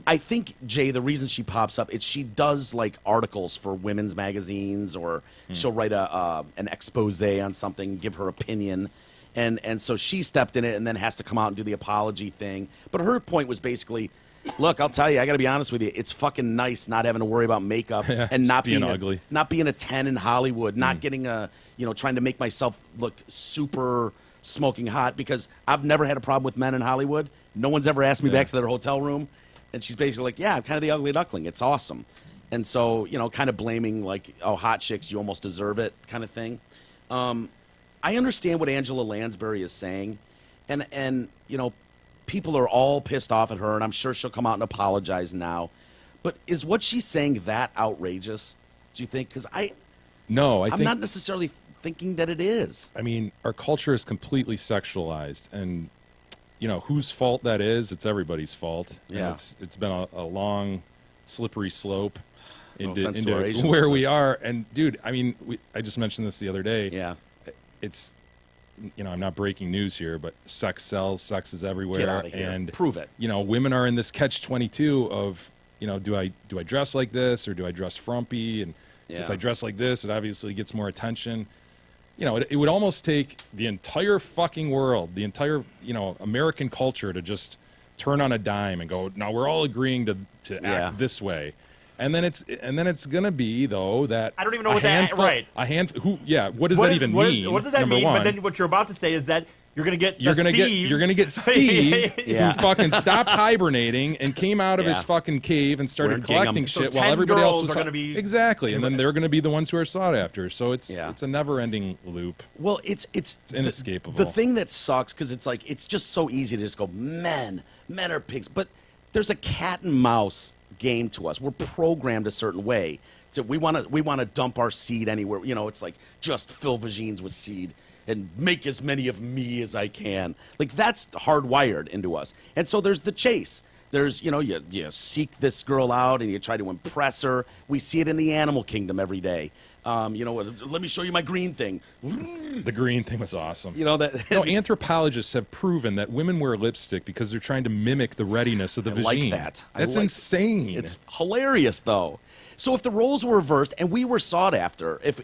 I think, Jay, the reason she pops up is she does like articles for women's magazines, or she'll write an expose on something, give her opinion. And so she stepped in it and then has to come out and do the apology thing. But her point was basically, look, I'll tell you, I got to be honest with you. It's fucking nice not having to worry about makeup and not being being ugly. not being a 10 in Hollywood, not getting trying to make myself look super smoking hot, because I've never had a problem with men in Hollywood. No one's ever asked me back to their hotel room. And she's basically like, yeah, I'm kind of the ugly duckling. It's awesome. And so, kind of blaming like, oh, hot chicks, you almost deserve it kind of thing. I understand what Angela Lansbury is saying. And people are all pissed off at her, and I'm sure she'll come out and apologize now. But is what she's saying that outrageous, do you think? Because I'm think not necessarily thinking that it is. I mean, our culture is completely sexualized, and whose fault that is. It's everybody's fault. Yeah. And it's been a long, slippery slope into offense to our Asian where we listeners. are. And dude, I mean, I just mentioned this the other day. Yeah. It's I'm not breaking news here, but sex sells. Sex is everywhere. Get out of here. And Prove it. Women are in this catch-22 of do I dress like this, or do I dress frumpy? And so if Yeah. I dress like this, it obviously gets more attention. It would almost take the entire fucking world, the entire, American culture to just turn on a dime and go, now we're all agreeing to Yeah. act this way. And then it's gonna be though that I don't even know what that- right. A handful. What does that even mean? What does that number mean? one? But then what you're about to say is that you're gonna get You're gonna get Steve, Yeah. who fucking stopped hibernating and came out of his Yeah. fucking cave and started Wearing gingham. collecting So shit 10 while everybody else girls was are gonna be- exactly, and then they're gonna be the ones who are sought after. So it's Yeah. a never-ending loop. Well, it's inescapable. The thing that sucks, because it's like, it's just so easy to just go, men are pigs. But there's a cat and mouse game to us. We're programmed a certain way. So we want to dump our seed anywhere. It's like, just fill vagines with seed and make as many of me as I can. Like, that's hardwired into us. And so there's the chase. There's, you seek this girl out and you try to impress her. We see it in the animal kingdom every day. Let me show you my green thing. The green thing was awesome. That. No, anthropologists have proven that women wear lipstick because they're trying to mimic the readiness of the I vagine. like that. That's insane. It's hilarious, though. So if the roles were reversed and we were sought after, if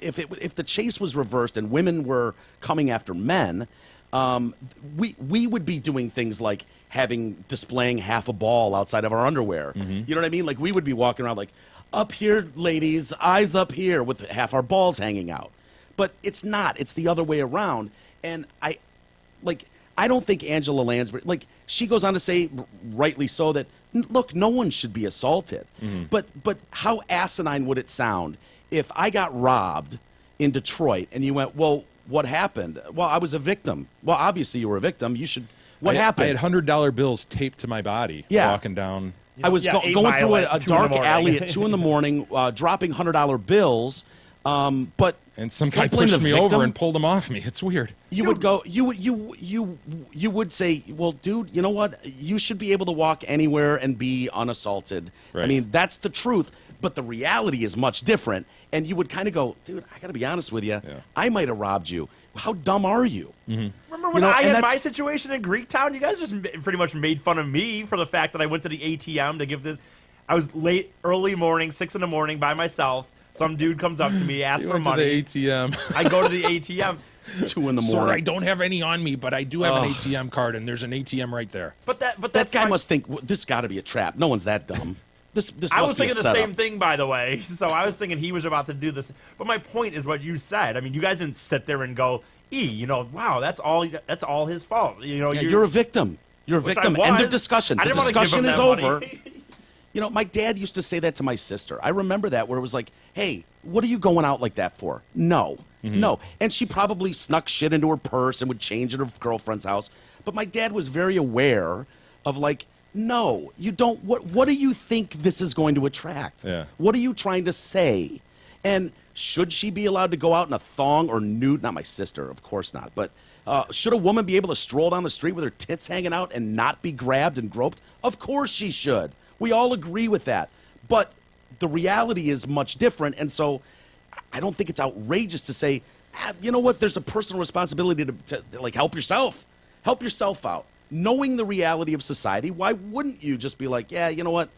the chase was reversed and women were coming after men, we would be doing things like displaying half a ball outside of our underwear. You know what I mean? Like we would be walking around like, up here, ladies, eyes up here, with half our balls hanging out. But it's not. It's the other way around. And I don't think Angela Lansbury, like, she goes on to say, rightly so, that, look, no one should be assaulted. But how asinine would it sound if I got robbed in Detroit and you went, well, what happened? Well, I was a victim. Well, obviously you were a victim. You should, what happened? I had $100 bills taped to my body walking down. I was going through a dark alley at 2 in the morning, dropping $100 bills. But and some guy pushed me over and pulled them off me. It's weird. You would go. You would say, well, dude, you know what? You should be able to walk anywhere and be unassaulted. Right. I mean, that's the truth. But the reality is much different. And you would kind of go, dude, I got to be honest with you. Yeah. I might have robbed you. How dumb are you? Remember when I had my situation in Greektown? You guys just pretty much made fun of me for the fact that I went to the ATM to give I was late, early morning, 6 in the morning by myself. Some dude comes up to me, asks for money. To the ATM. I go to the ATM. 2 in the morning. Sir, I don't have any on me, but I do have an ATM card, and there's an ATM right there. But that guy must think, well, this got to be a trap. No one's that dumb. This I was must be thinking a the setup. same thing, by the way. So I was thinking he was about to do this. But my point is what you said. I mean, you guys didn't sit there and go, wow, that's all his fault. You're a victim. You're a victim. End of discussion. The discussion is over. My dad used to say that to my sister. I remember that, where it was like, hey, what are you going out like that for? No. And she probably snuck shit into her purse and would change at her girlfriend's house. But my dad was very aware of, like, no, you don't. What do you think this is going to attract? Yeah. What are you trying to say? And should she be allowed to go out in a thong or nude? Not my sister, of course not. But should a woman be able to stroll down the street with her tits hanging out and not be grabbed and groped? Of course she should. We all agree with that. But the reality is much different. And so I don't think it's outrageous to say, you know what, there's a personal responsibility to like, help yourself. Help yourself out. Knowing the reality of society, why wouldn't you just be like, yeah, you know what?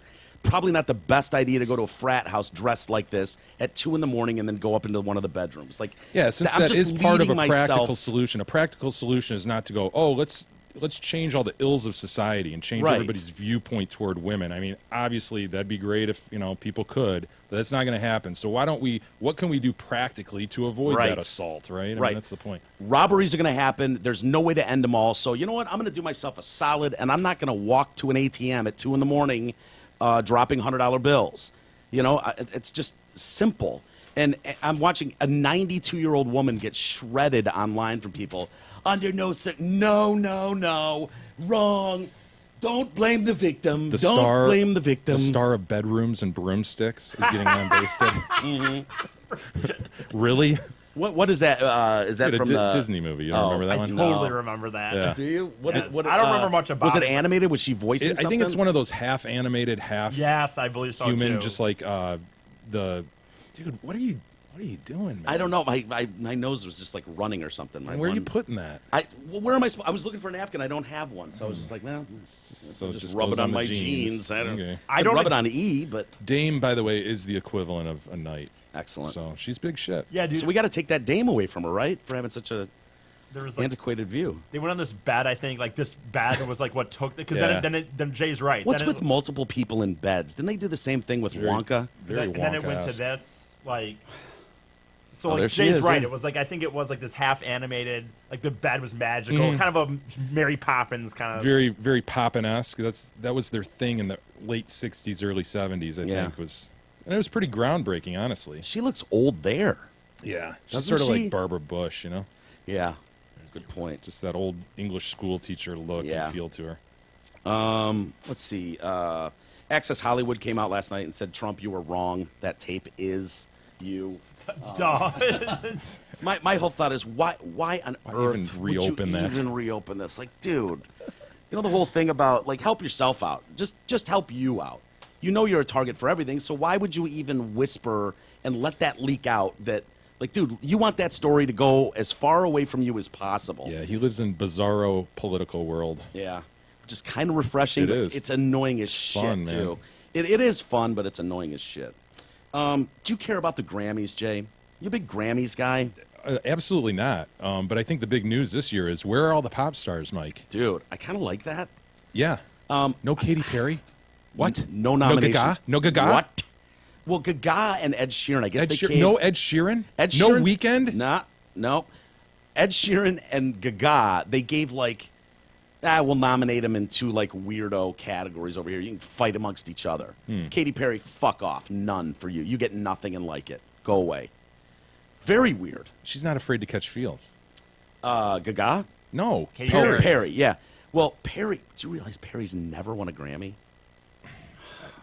Probably not the best idea to go to a frat house dressed like this at 2 in the morning and then go up into one of the bedrooms. Like, yeah, since I'm that just is part of a leading practical myself. solution. A practical solution is not to go, oh, let's change all the ills of society and change everybody's viewpoint toward women. I mean, obviously that'd be great if people could, but that's not going to happen. So what can we do practically to avoid that assault, right? I mean, that's the point. Robberies are going to happen. There's no way to end them all. So you know what? I'm going to do myself a solid, and I'm not going to walk to an ATM at 2 in the morning dropping $100 bills. It's just simple. And I'm watching a 92-year-old woman get shredded online from people. No, wrong. Don't blame the victim. Don't blame the victim. The star of Bedrooms and Broomsticks is getting lambasted. Really? What is that? Is that from the Disney movie? You don't remember that one? I totally remember that. Yeah. Do you? I don't remember much about it. Was it animated? Was she voicing something? I think it's one of those half animated, half Yes, I believe so human, too. just like dude. What are you doing, man? I don't know. My nose was just like running or something. Where are you putting that? Where am I? I was looking for a napkin. I don't have one, so I was just like, well, just rub goes it on the my jeans. I don't. Okay. I don't rub it on E, but Dame, by the way, is the equivalent of a knight. excellent. So she's big shit. Yeah, dude. So we got to take that Dame away from her, right? For having such a there was antiquated view. They went on this bed. I think like this bed was like what took because Yeah. then Jay's right. What's then with multiple people in beds? Didn't they do the same thing with Wonka? Very and then it went to Wonka-esque. this like. So Oh, there like she Jay's is, right. yeah. It was like I think it was like this half animated. Like the bed was magical, kind of a Mary Poppins kind of. Very, very Poppin-esque. That was their thing in the late '60s, early '70s. I think and it was pretty groundbreaking, honestly. She looks old there. Yeah, she's Doesn't sort of she? like Barbara Bush, Yeah. Good point. Just that old English school teacher look Yeah. and feel to her. Let's see. Access Hollywood came out last night and said, Trump, you were wrong. That tape is you. Duh. My whole thought is, why on earth even would you reopen that? even reopen this? Like, dude, the whole thing about, like, help yourself out. Just help you out. You're a target for everything, so why would you even whisper and let that leak out that, like, dude, you want that story to go as far away from you as possible. Yeah, he lives in bizarro political world. Yeah. Which is kind of refreshing, but is. it's annoying as shit, fun, too. It is fun, but it's annoying as shit. Do you care about the Grammys, Jay? You a big Grammys guy? Absolutely not. But I think the big news this year is where are all the pop stars, Mike? Dude, I kind of like that. Yeah. No Katy Perry? What? No nominations. No Gaga? What? Well, Gaga and Ed Sheeran, I guess they caved. No Ed Sheeran? Ed No Sheeran's- Weekend? No. Ed Sheeran and Gaga, they gave we'll nominate them in 2 weirdo categories over here. You can fight amongst each other. Katy Perry, fuck off. None for you. You get nothing and like it. Go away. Very weird. She's not afraid to catch feels. Gaga? No. Katy Perry. Perry, yeah. Well, Perry, do you realize Perry's never won a Grammy?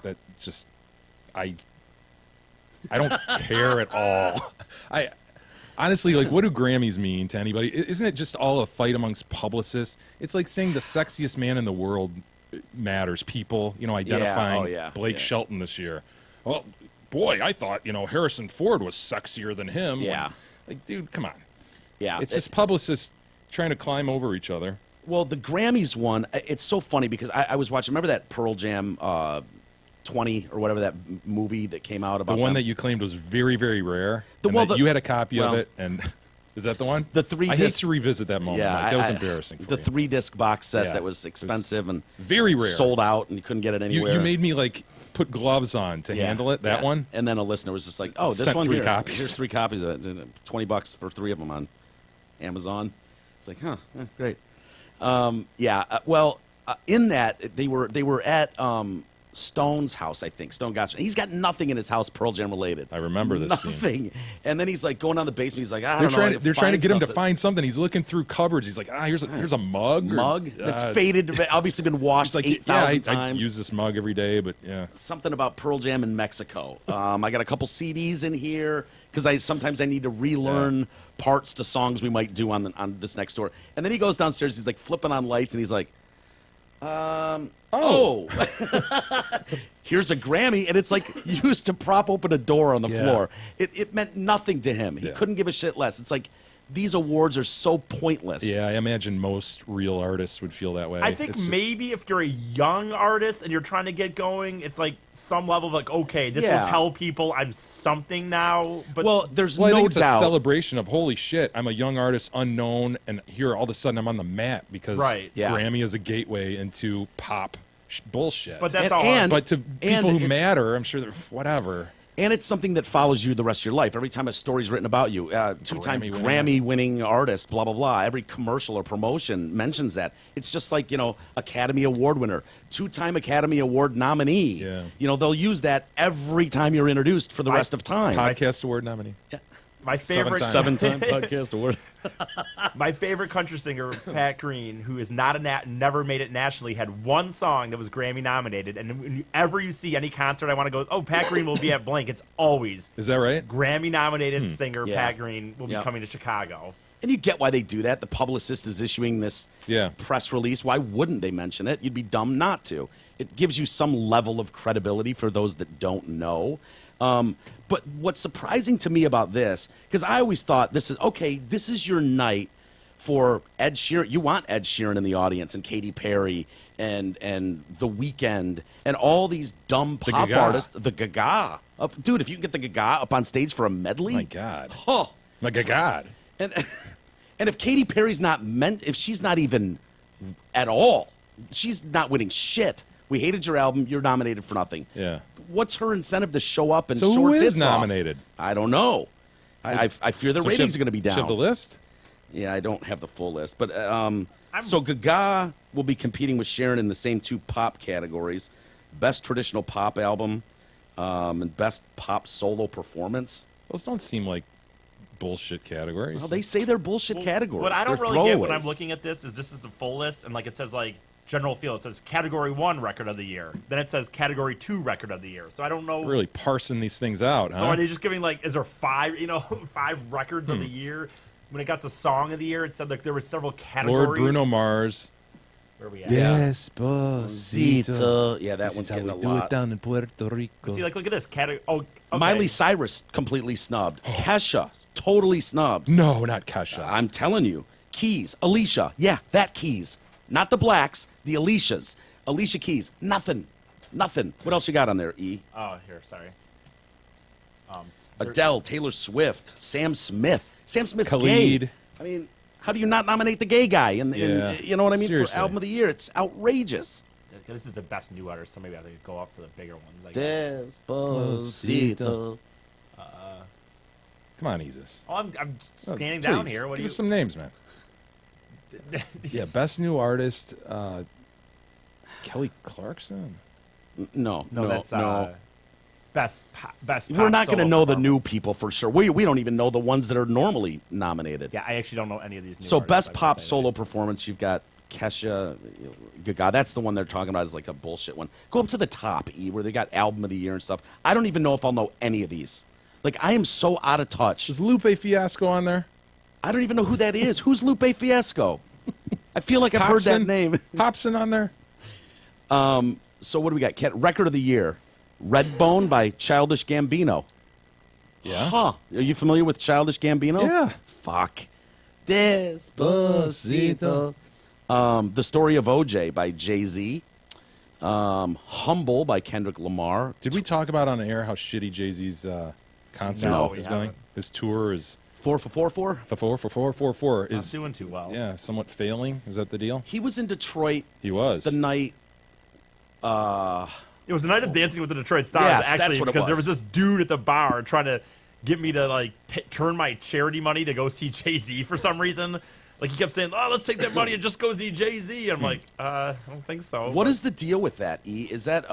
That just I don't care at all. I honestly, what do Grammys mean to anybody? Isn't it just all a fight amongst publicists? It's like saying the sexiest man in the world matters. People, identifying Blake Shelton this year. Well, boy, I thought, Harrison Ford was sexier than him. Yeah. Dude, come on. Yeah. It's just publicists trying to climb over each other. Well, the Grammys one, it's so funny because I was watching, remember that Pearl Jam 20 or whatever that movie that came out about The one them? that you claimed was very, very rare. Well, you had a copy of it, and is that the one? The 3 I hate disc. to revisit that moment. Yeah, Mike. That was embarrassing for the you. 3-disc box set Yeah, that was expensive and very rare. sold out, and you couldn't get it anywhere. You made me put gloves on to handle it. That one. And then a listener was just like, "Oh, this Sent one 3 here. copies. Here's 3 copies of it. $20 for 3 of them on Amazon." It's like, great. In that they were at Stone's house, I think. Stone got. He's got nothing in his house Pearl Jam related. I remember this scene. Nothing. And then he's like going down the basement. He's like, They're trying to get him to find something. He's looking through cupboards. He's like, here's a mug. That's faded, obviously been washed 8,000 I times. use this mug every day, but yeah. Something about Pearl Jam in Mexico. I got a couple CDs in here because sometimes I need to relearn parts to songs we might do on this next tour. And then he goes downstairs. He's like flipping on lights, and he's like, here's a Grammy, and it's like used to prop open a door on the floor. It meant nothing to him. He couldn't give a shit less. It's like these awards are so pointless. Yeah, I imagine most real artists would feel that way. I think maybe if you're a young artist and you're trying to get going, it's like some level of okay, this will tell people I'm something now. But there's I no think it's doubt. a celebration of holy shit, I'm a young artist, unknown, and here all of a sudden I'm on the map because Grammy is a gateway into pop bullshit. But that's all. But to people who matter, I'm sure whatever. And it's something that follows you the rest of your life. Every time a story's written about you, 2-time Grammy-winning artist, blah, blah, blah. Every commercial or promotion mentions that. It's just like, Academy Award winner, 2-time Academy Award nominee. Yeah. They'll use that every time you're introduced for the rest of time. Podcast award nominee. Yeah. My favorite 7-time podcast award. My favorite country singer, Pat Green, who is not never made it nationally, had one song that was Grammy nominated. And whenever you see any concert, I want to go, oh, Pat Green will be at blank. It's always Is that right? Grammy nominated singer Yeah. Pat Green will be coming to Chicago. And you get why they do that. The publicist is issuing this press release. Why wouldn't they mention it? You'd be dumb not to. It gives you some level of credibility for those that don't know. But what's surprising to me about this, because I always thought this is your night for Ed Sheeran. You want Ed Sheeran in the audience and Katy Perry and The Weeknd and all these dumb pop artists. The Gaga. Dude, if you can get the Gaga up on stage for a medley. My God. Oh. My God. And if Katy Perry's if she's not even at all, she's not winning shit. We hated your album. You're nominated for nothing. Yeah. What's her incentive to show up and So short who is tits off? nominated? I don't know. I fear the ratings are going to be down. Do you have the list? Yeah, I don't have the full list. But so Gaga will be competing with Sharon in the same 2 pop categories: Best Traditional Pop Album and Best Pop Solo Performance. Those don't seem like bullshit categories. Well, they say they're bullshit categories. What I don't They're really get when I'm throwaways. looking at this is the full list, and it says general feel. It says Category 1 Record of the Year. Then it says Category 2 Record of the Year. So I don't know. Really parsing these things out. So are they just giving is there 5 5 records of the year? When it got to Song of the Year, it said there were several categories. Lord Bruno Mars. Where are we at? Despacito. Yeah, that one's getting a lot. down in Puerto Rico. See, look at this. Okay. Miley Cyrus completely snubbed. Kesha totally snubbed. No, not Kesha. I'm telling you. Keys. Alicia. Yeah, that Keys. Not the Blacks. The Alicias. Alicia Keys. Nothing. What else you got on there, E? Oh, here, sorry. Adele, Taylor Swift, Sam Smith. Sam Smith's Khalid. gay. I mean, how do you not nominate the gay guy? You know what I mean? Seriously. For album of the year, it's outrageous. This is the best new artist, so maybe I have to go up for the bigger ones. I guess. Despacito. Come on, Isis. Oh, I'm scanning down Please, here. What do give you? us some names, man. Yeah, best new artist. Kelly Clarkson. No, that's best. We're not going to know the new performance. people for sure. We don't even know the ones that are normally nominated. Yeah, I actually don't know any of these. New So artists, best I would pop say. solo performance, you've got Kesha, Gaga. That's the one they're talking about is like a bullshit one. Go up to the top, where they got album of the year and stuff. I don't even know if I'll know any of these. Like, I am so out of touch. Is Lupe Fiasco on there? I don't even know who that is. Who's Lupe Fiasco? I feel like I've heard that name. Hobson on there? So what do we got? Record of the year. Redbone by Childish Gambino. Yeah. Huh. Are you familiar with Childish Gambino? Yeah. Fuck. Despacito. The Story of OJ by Jay-Z. Humble by Kendrick Lamar. Did we talk about on air how shitty Jay-Z's concert No, is we going? haven't. His tour is 444? the 4 is Not doing too well. Yeah, somewhat failing. Is that the deal? He was in Detroit He was. the night. It was the night of Dancing with the Detroit Stars, Yes, that's actually, what it because there was. was this dude at the bar trying to get me to like turn my charity money to go see Jay-Z for some reason. Like he kept saying, "Oh, let's take that money and just go see Jay-Z." I'm like, I don't think so. What is the deal with that, E? Is that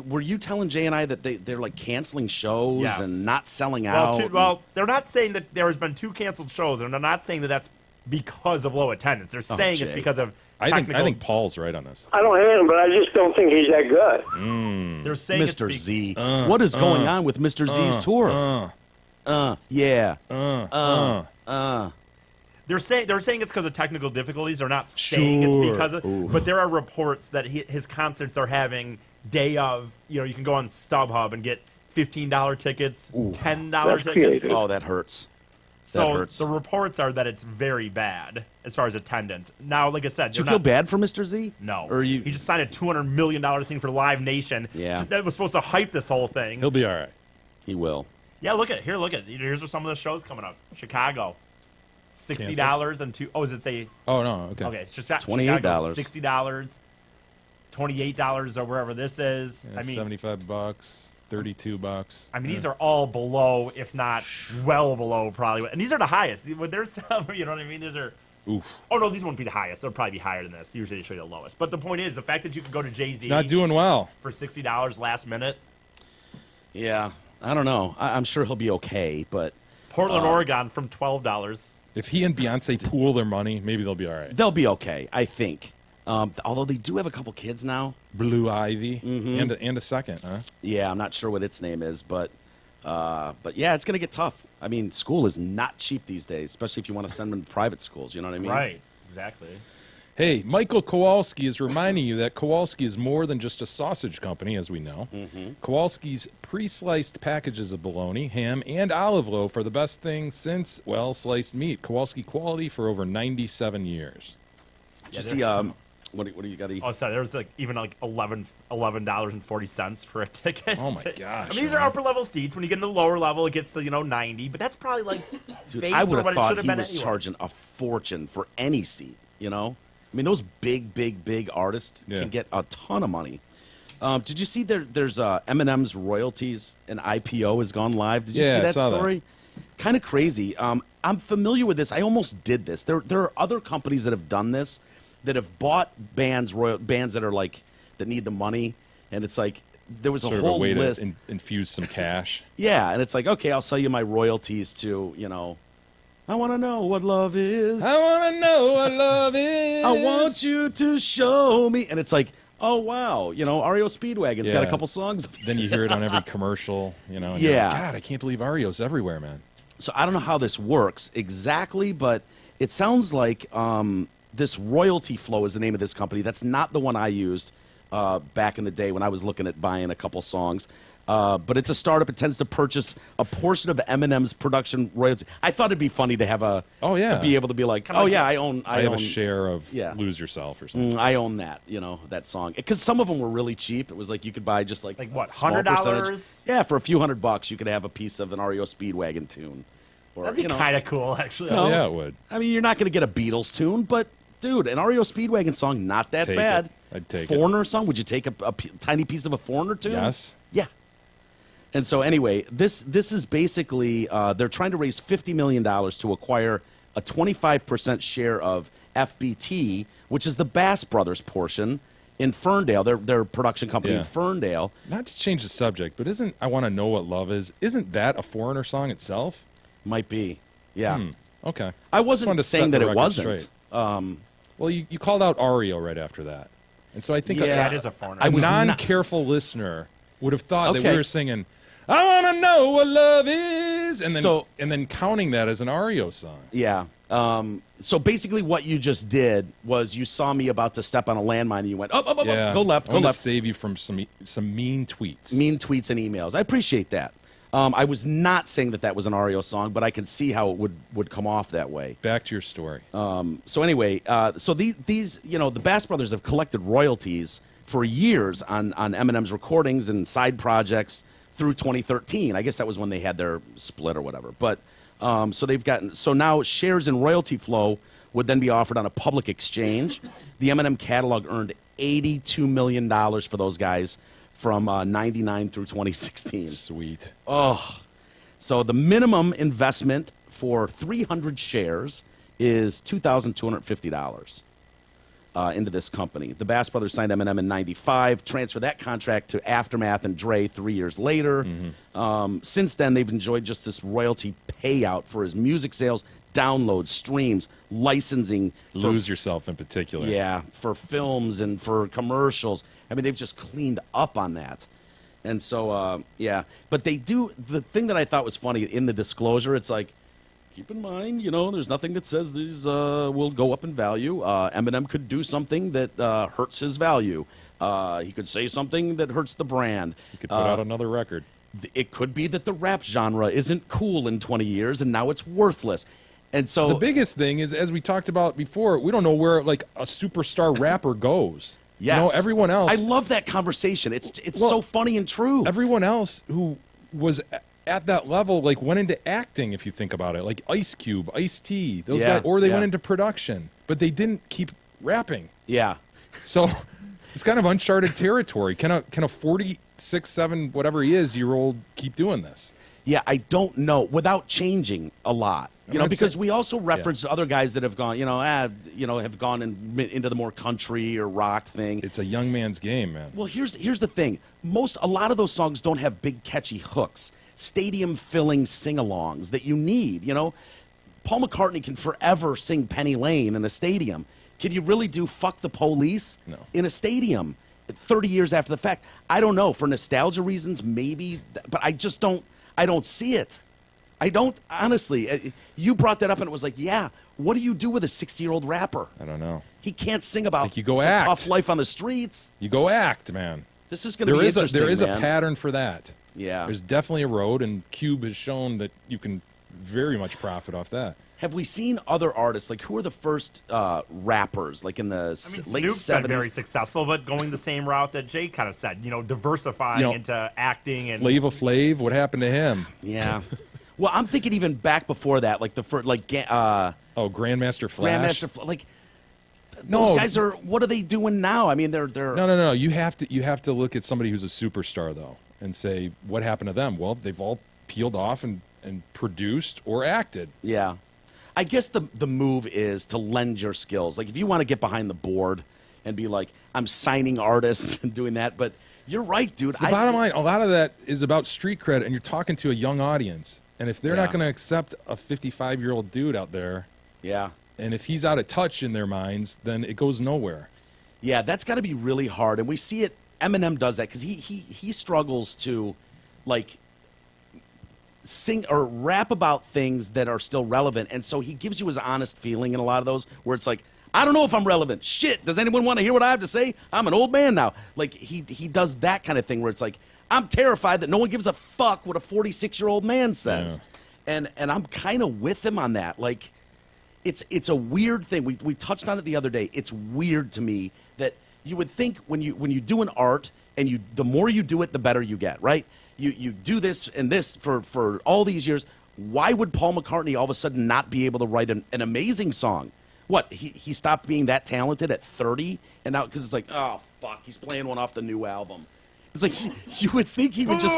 were you telling Jay and I that they're like canceling shows Yes. and not selling Well, out? they're not saying that there has been 2 canceled shows, and they're not saying that that's because of low attendance. They're saying it's Jay. because of I technical. think Paul's right on this. I don't hate him, but I just don't think he's that good. They're saying it's Mr. Z. What is going on with Mr. Z's tour? Yeah. They're saying it's because of technical difficulties. They're not saying it's because of. But there are reports that his concerts are having day of. You know, you can go on StubHub and get $15 tickets, $10 That's tickets. creative. Oh, that hurts. So That hurts. the reports are that it's very bad as far as attendance. Now, like I said, Do you feel bad for Mr. Z? No, Or you? he just signed a $200 million thing for Live Nation. Yeah. That was supposed to hype this whole thing. He'll be all right. He will. Yeah, look at. Here's some of the shows coming up. Chicago, $60 and two. Oh, does it say? Oh no, okay. Okay, it's just $28. $60, $28 or wherever this is. Yeah, I mean, $75, $32. I mean, these are all below, if not well below, probably. And these are the highest. There's some, you know what I mean? These are. Oof. Oh no, these won't be the highest. They'll probably be higher than this. Usually they show you the lowest. But the point is, the fact that you can go to Jay-Z It's not doing well. for $60 last minute. Yeah. I don't know. I'm sure he'll be okay, but Portland, Oregon from $12. If he and Beyonce pool their money, maybe they'll be all right. they'll be okay, I think. Although they do have a couple kids now. Blue Ivy Mm-hmm. and a second, huh? Yeah, I'm not sure what its name is, but yeah, it's gonna get tough. I mean, school is not cheap these days, especially if you want to send them to private schools. You know what I mean? Right. Exactly. Hey, Michael Kowalski is reminding you that Kowalski is more than just a sausage company, as we know. Kowalski's pre-sliced packages of bologna, ham, and olive loaf are the best thing since, well, sliced meat. Kowalski quality for over 97 years. Did you see? What do you got to eat? Oh, sorry. There was even $11.40 for a ticket. Oh, my gosh, I mean, these are man. upper level seats. When you get in the lower level, it gets to 90. But that's probably like. Dude, face I or would have what it thought should have he been was anyway. charging a fortune for any seat. You know, I mean, those big artists Yeah. can get a ton of money. Did you see there's Eminem's royalties and IPO has gone live? Did you Yeah, see I that saw that. story? Kind of crazy. I'm familiar with this. I almost did this. There are other companies that have done this, that have bought bands that are like that need the money, and it's like there was Sort a of a whole way list. to infuse some cash. Yeah, and it's like, okay, I'll sell you my royalties to, I want to know what love is. I want to know what love is. I want you to show me. And it's like, oh, wow, REO Speedwagon's got a Yeah. couple songs. Then you hear it on every commercial, and you're Yeah. like, God, I can't believe Ario's everywhere, man. So I don't know how this works exactly, but it sounds like this Royalty Flow is the name of this company. That's not the one I used back in the day when I was looking at buying a couple songs. But it's a startup. It tends to purchase a portion of Eminem's production royalty. I thought it'd be funny to have to be able to be like, I have a share of Lose Yourself or something. I own that, that song. Because some of them were really cheap. It was like you could buy just like what, $100? Yeah, for a few $100 you could have a piece of an REO Speedwagon tune. Or, that'd be kind of cool, actually. Yeah, it would. I mean, you're not going to get a Beatles tune, but dude, an REO Speedwagon song, not that bad. I'd take Foreigner song, would you take a tiny piece of a Foreigner tune? Yes. Yeah. And so anyway, this is basically they're trying to raise $50 million to acquire a 25% share of FBT, which is the Bass Brothers portion in Ferndale, their production company in Ferndale. Not to change the subject, but isn't I Want to Know What Love Is? Isn't that a Foreigner song itself? Might be. Yeah. Okay. I wasn't saying that it wasn't. Well, you called out REO right after that. And so I think that is a Foreigner. A non-careful listener would have thought that we were singing I Want to Know What Love Is, and then counting that as an REO song. Yeah. So basically what you just did was you saw me about to step on a landmine and you went, go left, I want to save you from some mean tweets. Mean tweets and emails. I appreciate that. I was not saying that was an REO song, but I can see how it would come off that way. Back to your story. So anyway, so these the Bass Brothers have collected royalties for years on Eminem's recordings and side projects through 2013. I guess that was when they had their split or whatever. But so now shares in royalty flow would then be offered on a public exchange. The Eminem catalog earned $82 million for those guys from 99 through 2016. Sweet. Oh. So the minimum investment for 300 shares is $2,250 into this company. The Bass Brothers signed Eminem in 95, transferred that contract to Aftermath and Dre 3 years later. Since then, they've enjoyed just this royalty payout for his music sales, downloads, streams, licensing. Lose Yourself in particular. Yeah, for films and for commercials. I mean, they've just cleaned up on that. And so, But they do, the thing that I thought was funny in the disclosure, it's like, keep in mind, there's nothing that says these will go up in value. Eminem could do something that hurts his value. He could say something that hurts the brand. He could put out another record. It could be that the rap genre isn't cool in 20 years and now it's worthless. And so the biggest thing is, as we talked about before, we don't know where like a superstar rapper goes. Yes. Everyone else. I love that conversation. It's so funny and true. Everyone else who was at that level like went into acting, if you think about it, like Ice Cube, Ice-T, those guys, or they went into production, but they didn't keep rapping. Yeah. So it's kind of uncharted territory. Can a 46, 7, whatever he is, year old keep doing this? Yeah, I don't know. Without changing a lot. Because we also referenced other guys that have gone, have gone into the more country or rock thing. It's a young man's game, man. Well, here's the thing. A lot of those songs don't have big catchy hooks, stadium-filling sing-alongs that you need. Paul McCartney can forever sing Penny Lane in a stadium. Can you really do Fuck the Police in a stadium 30 years after the fact? I don't know. For nostalgia reasons, maybe, but I just don't. I don't see it. I don't, honestly. You brought that up, and it was like, what do you do with a 60-year-old rapper? I don't know. He can't sing about you go the act. tough life on the streets. You go act, man. This is going to be interesting, There is man. a pattern for that. Yeah. There's definitely a road, and Cube has shown that you can very much profit off that. Have we seen other artists? Like, who are the first rappers? Like in the late Snoop's 70s? been very successful, but going the same route that Jay kind of said, diversifying into acting and Flava Flav. What happened to him? Yeah. Well, I'm thinking even back before that, like the first, Grandmaster Flash. Those guys are. What are they doing now? I mean, they're. No. You have to look at somebody who's a superstar though, and say what happened to them. Well, they've all peeled off and produced or acted. Yeah. I guess the move is to lend your skills. Like if you want to get behind the board and be like, I'm signing artists and doing that, but you're right, dude. The bottom line, a lot of that is about street cred, and you're talking to a young audience. And if they're not going to accept a 55-year-old dude out there, and if he's out of touch in their minds, then it goes nowhere. Yeah, that's got to be really hard, and we see it. Eminem does that because he struggles to, like, sing or rap about things that are still relevant, and so he gives you his honest feeling in a lot of those where it's like, I don't know if I'm relevant. Shit, does anyone want to hear what I have to say? I'm an old man now. Like he does that kind of thing where it's like, I'm terrified that no one gives a fuck what a 46-year-old man says. Yeah. And I'm kind of with him on that. Like, it's a weird thing. We touched on it the other day. It's weird to me that you would think when you do an art and the more you do it, the better you get, right? You do this and this for all these years. Why would Paul McCartney all of a sudden not be able to write an amazing song? What, he stopped being that talented at 30? And now, because it's like, oh, fuck, he's playing one off the new album. It's like, you would think he would just,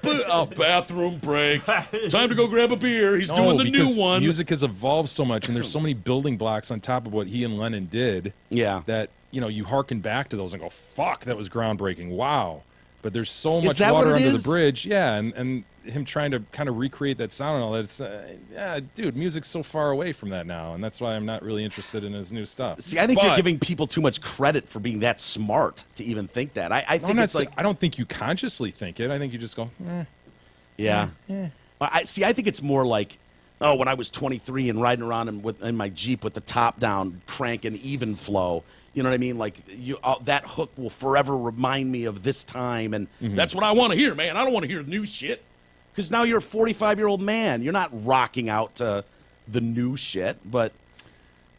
bathroom break, time to go grab a beer, he's doing the new one. Music has evolved so much, and there's so many building blocks on top of what he and Lennon did that, you hearken back to those and go, fuck, that was groundbreaking, wow. But there's so much water under the bridge. Yeah, and him trying to kind of recreate that sound and all that. Dude, music's so far away from that now, and that's why I'm not really interested in his new stuff. See, I think you're giving people too much credit for being that smart to even think that. I think it's like... I don't think you consciously think it. I think you just go, Yeah. I think it's more like, when I was 23 and riding around in my Jeep with the top down, cranking even flow. You know what I mean? Like, that hook will forever remind me of this time, and that's what I want to hear, man. I don't want to hear new shit. Because now you're a 45-year-old man. You're not rocking out to the new shit, but...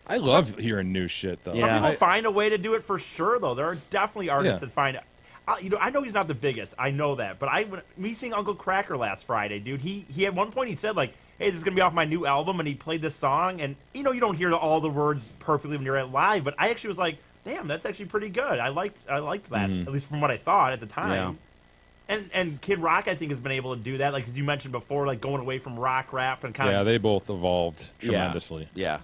I love hearing new shit, though. Some people find a way to do it for sure, though. There are definitely artists that find it. I know he's not the biggest. I know that. But me seeing Uncle Kracker last Friday, dude, he at one point he said, like, hey, this is going to be off my new album, and he played this song, and, you don't hear all the words perfectly when you're at live, but I actually was like, damn, that's actually pretty good. I liked that, at least from what I thought at the time. Yeah. And Kid Rock, I think, has been able to do that, like, as you mentioned before, like, going away from rock rap and kind of... Yeah, they both evolved tremendously. Yeah.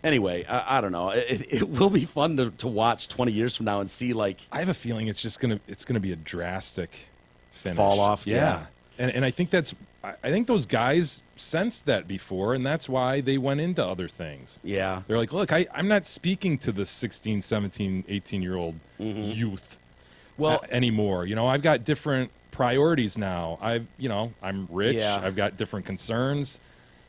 Anyway, I don't know. It will be fun to watch 20 years from now and see, like... I have a feeling it's gonna be a drastic finish. Fall off, yeah. And I think I think those guys sensed that before, and that's why they went into other things. Yeah. They're like, look, I'm not speaking to the 16, 17, 18-year-old youth anymore. I've got different priorities now. I'm rich. Yeah. I've got different concerns.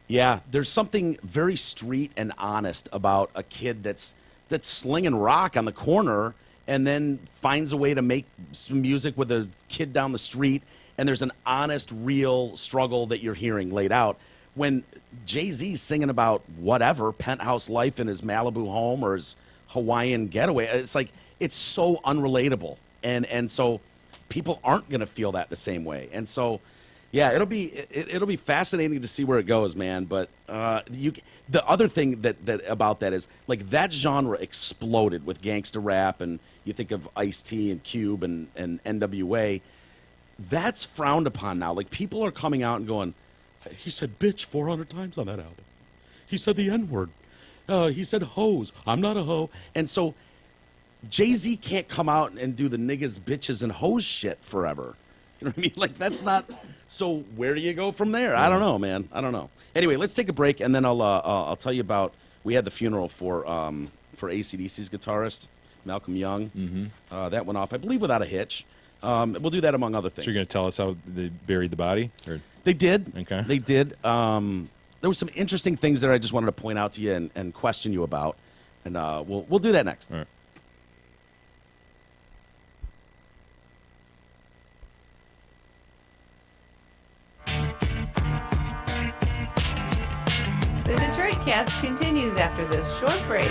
Yeah, there's something very street and honest about a kid that's slinging rock on the corner and then finds a way to make some music with a kid down the street, and there's an honest, real struggle that you're hearing laid out. When Jay-Z's singing about whatever, penthouse life in his Malibu home or his Hawaiian getaway, it's like, it's so unrelatable. And so people aren't going to feel that the same way. And so, yeah, it'll be fascinating to see where it goes, man. But the other thing that about that is, like, that genre exploded with gangsta rap, and you think of Ice-T and Cube and NWA. That's frowned upon now. Like, people are coming out and going, he said bitch 400 times on that album. He said the N-word. He said hoes. I'm not a hoe. And so Jay-Z can't come out and do the niggas, bitches, and hoes shit forever. You know what I mean? Like, that's not... So where do you go from there? I don't know, man. I don't know. Anyway, let's take a break, and then I'll tell you about... We had the funeral for AC/DC's guitarist, Malcolm Young. Mm-hmm. That went off, I believe, without a hitch. We'll do that among other things. So you're going to tell us how they buried the body? Or? They did. Okay. They did. There were some interesting things there I just wanted to point out to you and question you about. And we'll do that next. All right. The Detroit Cast continues after this short break.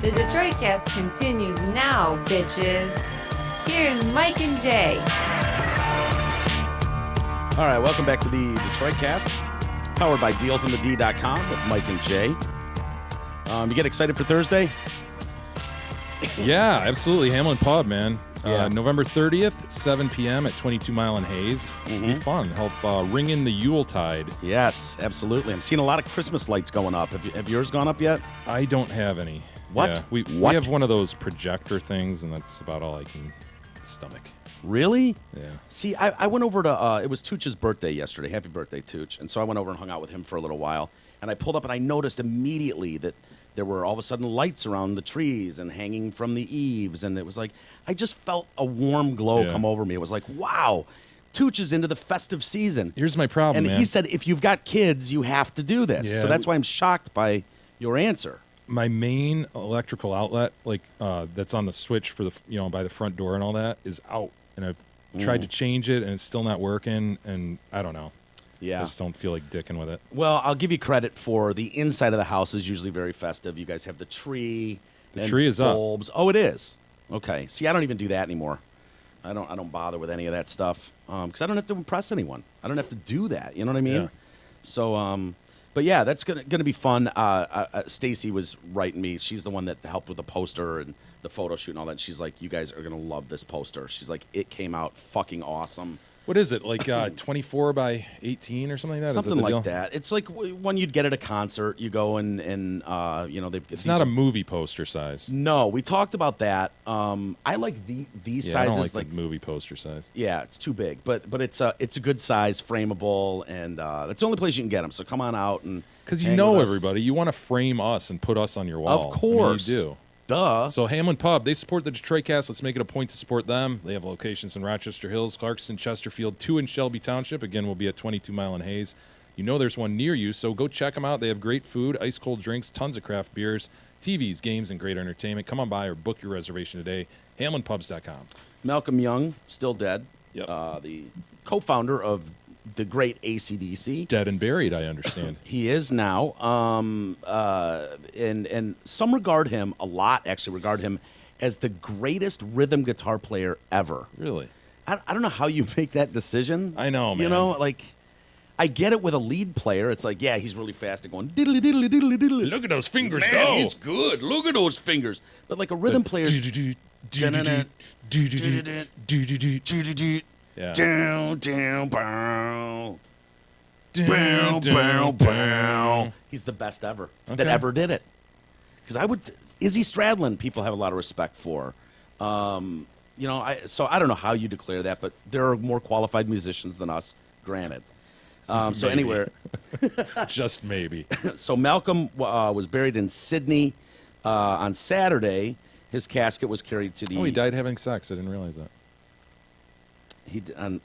The Detroit Cast continues now, bitches. Here's Mike and Jay. All right, welcome back to the Detroit Cast, powered by DealsOnTheD.com with Mike and Jay. You get excited for Thursday? Yeah, absolutely. Hamlin Pub, man. Yeah. November 30th, 7 p.m. at 22 Mile and Hayes. It'll be fun. Help ring in the Yuletide. Yes, absolutely. I'm seeing a lot of Christmas lights going up. Have yours gone up yet? I don't have any. What? Yeah, we What? have one of those projector things, and that's about all I can stomach. Really? Yeah. See, I went over to, it was Tooch's birthday yesterday. Happy birthday, Tooch. And so I went over and hung out with him for a little while. And I pulled up and I noticed immediately that there were all of a sudden lights around the trees and hanging from the eaves. And it was like, I just felt a warm glow come over me. It was like, wow, Tooch is into the festive season. Here's my problem, And man. he said, if you've got kids, you have to do this. Yeah. So that's why I'm shocked by your answer. My main electrical outlet, like that's on the switch for the by the front door and all that, is out, and I've tried to change it, and it's still not working, and I don't know. Yeah. I just don't feel like dicking with it. Well, I'll give you credit for the inside of the house is usually very festive. You guys have the tree. The and tree is up. bulbs. Oh, it is. Okay. See, I don't even do that anymore. I don't bother with any of that stuff because I don't have to impress anyone. I don't have to do that. You know what I mean? Yeah. So, but yeah, that's gonna be fun. Stacy was writing me. She's the one that helped with the poster and the photo shoot and all that. She's like, you guys are gonna love this poster. She's like, it came out fucking awesome. What is it, like 24 by 18 or something like that? Something is that the like deal? that. It's like when you'd get at a concert, you go and they've. It's not a movie poster size. No, we talked about that. I like these Yeah, sizes. I don't like like the movie poster size. yeah, it's too big, but it's a good size, frameable, and that's the only place you can get them. So come on out and Because you hang know with us. everybody. You want to frame us and put us on your wall. Of course, I mean, you do. Duh. So Hamlin Pub, they support the Detroit Cast. Let's make it a point to support them. They have locations in Rochester Hills, Clarkston, Chesterfield, 2 in Shelby Township. Again, we'll be at 22 Mile and Hayes. You know there's one near you, so go check them out. They have great food, ice-cold drinks, tons of craft beers, TVs, games, and great entertainment. Come on by or book your reservation today. HamlinPubs.com. Malcolm Young, still dead. Yep. The co-founder of the great AC/DC. Dead and buried, I understand. He is now, and some regard him, a lot actually regard him as the greatest rhythm guitar player ever. Really? I don't know how you make that decision. I know, man. You know, like, I get it with a lead player. It's like, yeah, he's really fast at going diddly diddly diddly diddly. Look at those fingers Man, go. he's good. Look at those fingers. But like a rhythm player's Yeah. down, down, bow. Bow, bow, bow. He's the best ever that Okay. ever did it. Because Izzy Stradlin, people have a lot of respect for. So I don't know how you declare that, but there are more qualified musicians than us, granted. So Maybe. anyway, Just maybe. so Malcolm was buried in Sydney on Saturday. His casket was carried to the. Oh, he died having sex. I didn't realize that.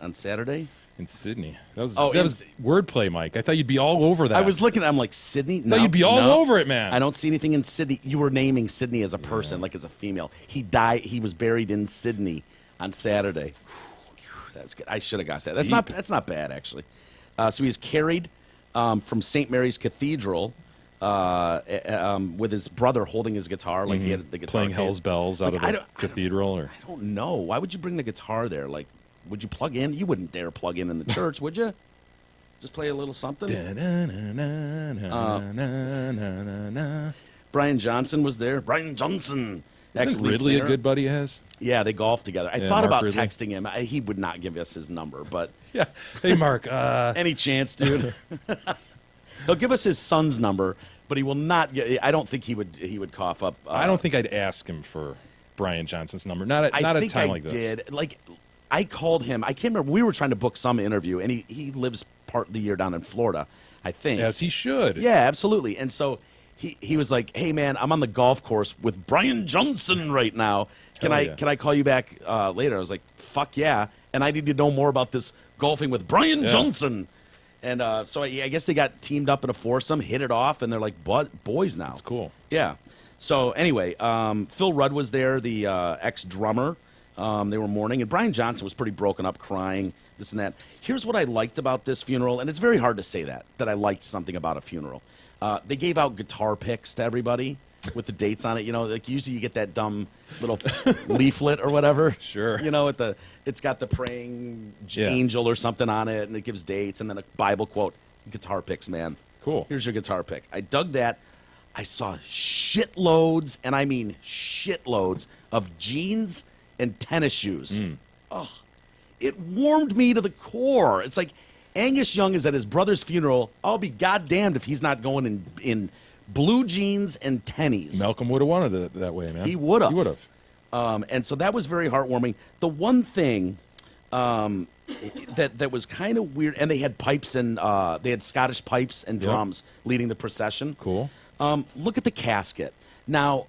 On Saturday. In Sydney. That was Oh, wordplay, Mike. I thought you'd be all over that. I was looking. I'm like Sydney. I thought you'd be all over it, man. I don't see anything in Sydney. You were naming Sydney as a person, like as a female. He died. He was buried in Sydney on Saturday. That's good. I should have got that. That's not bad actually. So he was carried from St. Mary's Cathedral with his brother holding his guitar, like he had the guitar Playing case. Hell's Bells out of the cathedral, or I don't know. Why would you bring the guitar there? Like, would you plug in? You wouldn't dare plug in the church, would you? Just play a little something. Brian Johnson was there. Brian Johnson. Isn't Ridley a good buddy of his? Yeah, they golfed together. I Yeah, thought Mark about Ridley. texting him. He would not give us his number, but Yeah. Hey, Mark. any chance, dude? He'll give us his son's number, but he will not get. I don't think he would cough up. I don't think I'd ask him for Brian Johnson's number. Not at I a think time I like this. did. Like, I called him. I can't remember. We were trying to book some interview, and he lives part of the year down in Florida, I think. As he should. Yeah, absolutely. And so he was like, "Hey, man, I'm on the golf course with Brian Johnson right now. Can I call you back later?" I was like, "Fuck yeah!" And I need to know more about this golfing with Brian Johnson. And so I guess they got teamed up in a foursome, hit it off, and they're like boys now. That's cool. Yeah. So anyway, Phil Rudd was there, the ex-drummer. They were mourning, and Brian Johnson was pretty broken up, crying, this and that. Here's what I liked about this funeral, and it's very hard to say that I liked something about a funeral. They gave out guitar picks to everybody. with the dates on it. You know, like usually you get that dumb little leaflet or whatever. Sure. You know, it's got the praying angel or something on it, and it gives dates, and then a Bible quote. Guitar picks, man. Cool. Here's your guitar pick. I dug that. I saw shitloads, and I mean shitloads, of jeans and tennis shoes. Oh, it warmed me to the core. It's like Angus Young is at his brother's funeral. I'll be goddamned if he's not going in blue jeans and tennies. Malcolm would have wanted it that way, man. He would have. He would have. And so that was very heartwarming. The one thing that was kind of weird, and they had pipes and they had Scottish pipes and drums leading the procession. Cool. Look at the casket. Now,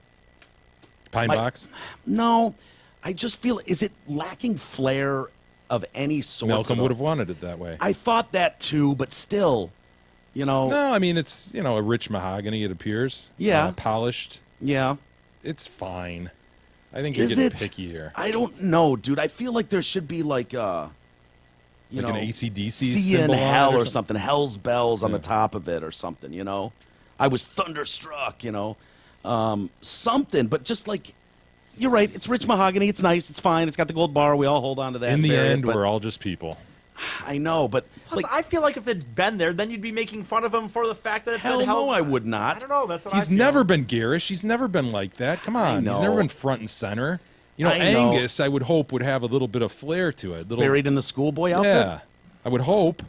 Pine box? No, I just feel, is it lacking flair of any sort? Malcolm would have wanted it that way. I thought that too, but still, you know. No, I mean, it's, a rich mahogany, it appears. Yeah. Polished. Yeah. It's fine. I think you're Is getting it? picky here. I don't know, dude. I feel like there should be like an AC/DC See in symbol on hell it or something. Hell's bells on the top of it or something, you know. I was thunderstruck, you know. Something, but just like, you're right. It's rich mahogany. It's nice. It's fine. It's got the gold bar. We all hold on to that. In the bury it, end, but we're all just people. I know, but Plus, I feel like if it'd been there, then you'd be making fun of him for the fact that it hell said no, hell. I would not. I don't know. That's what He's I feel. never been garish. He's never been like that. Come on. He's never know. been front and center. I know. Angus, I would hope, would have a little bit of flair to it. Buried in the schoolboy outfit? Yeah, I would hope.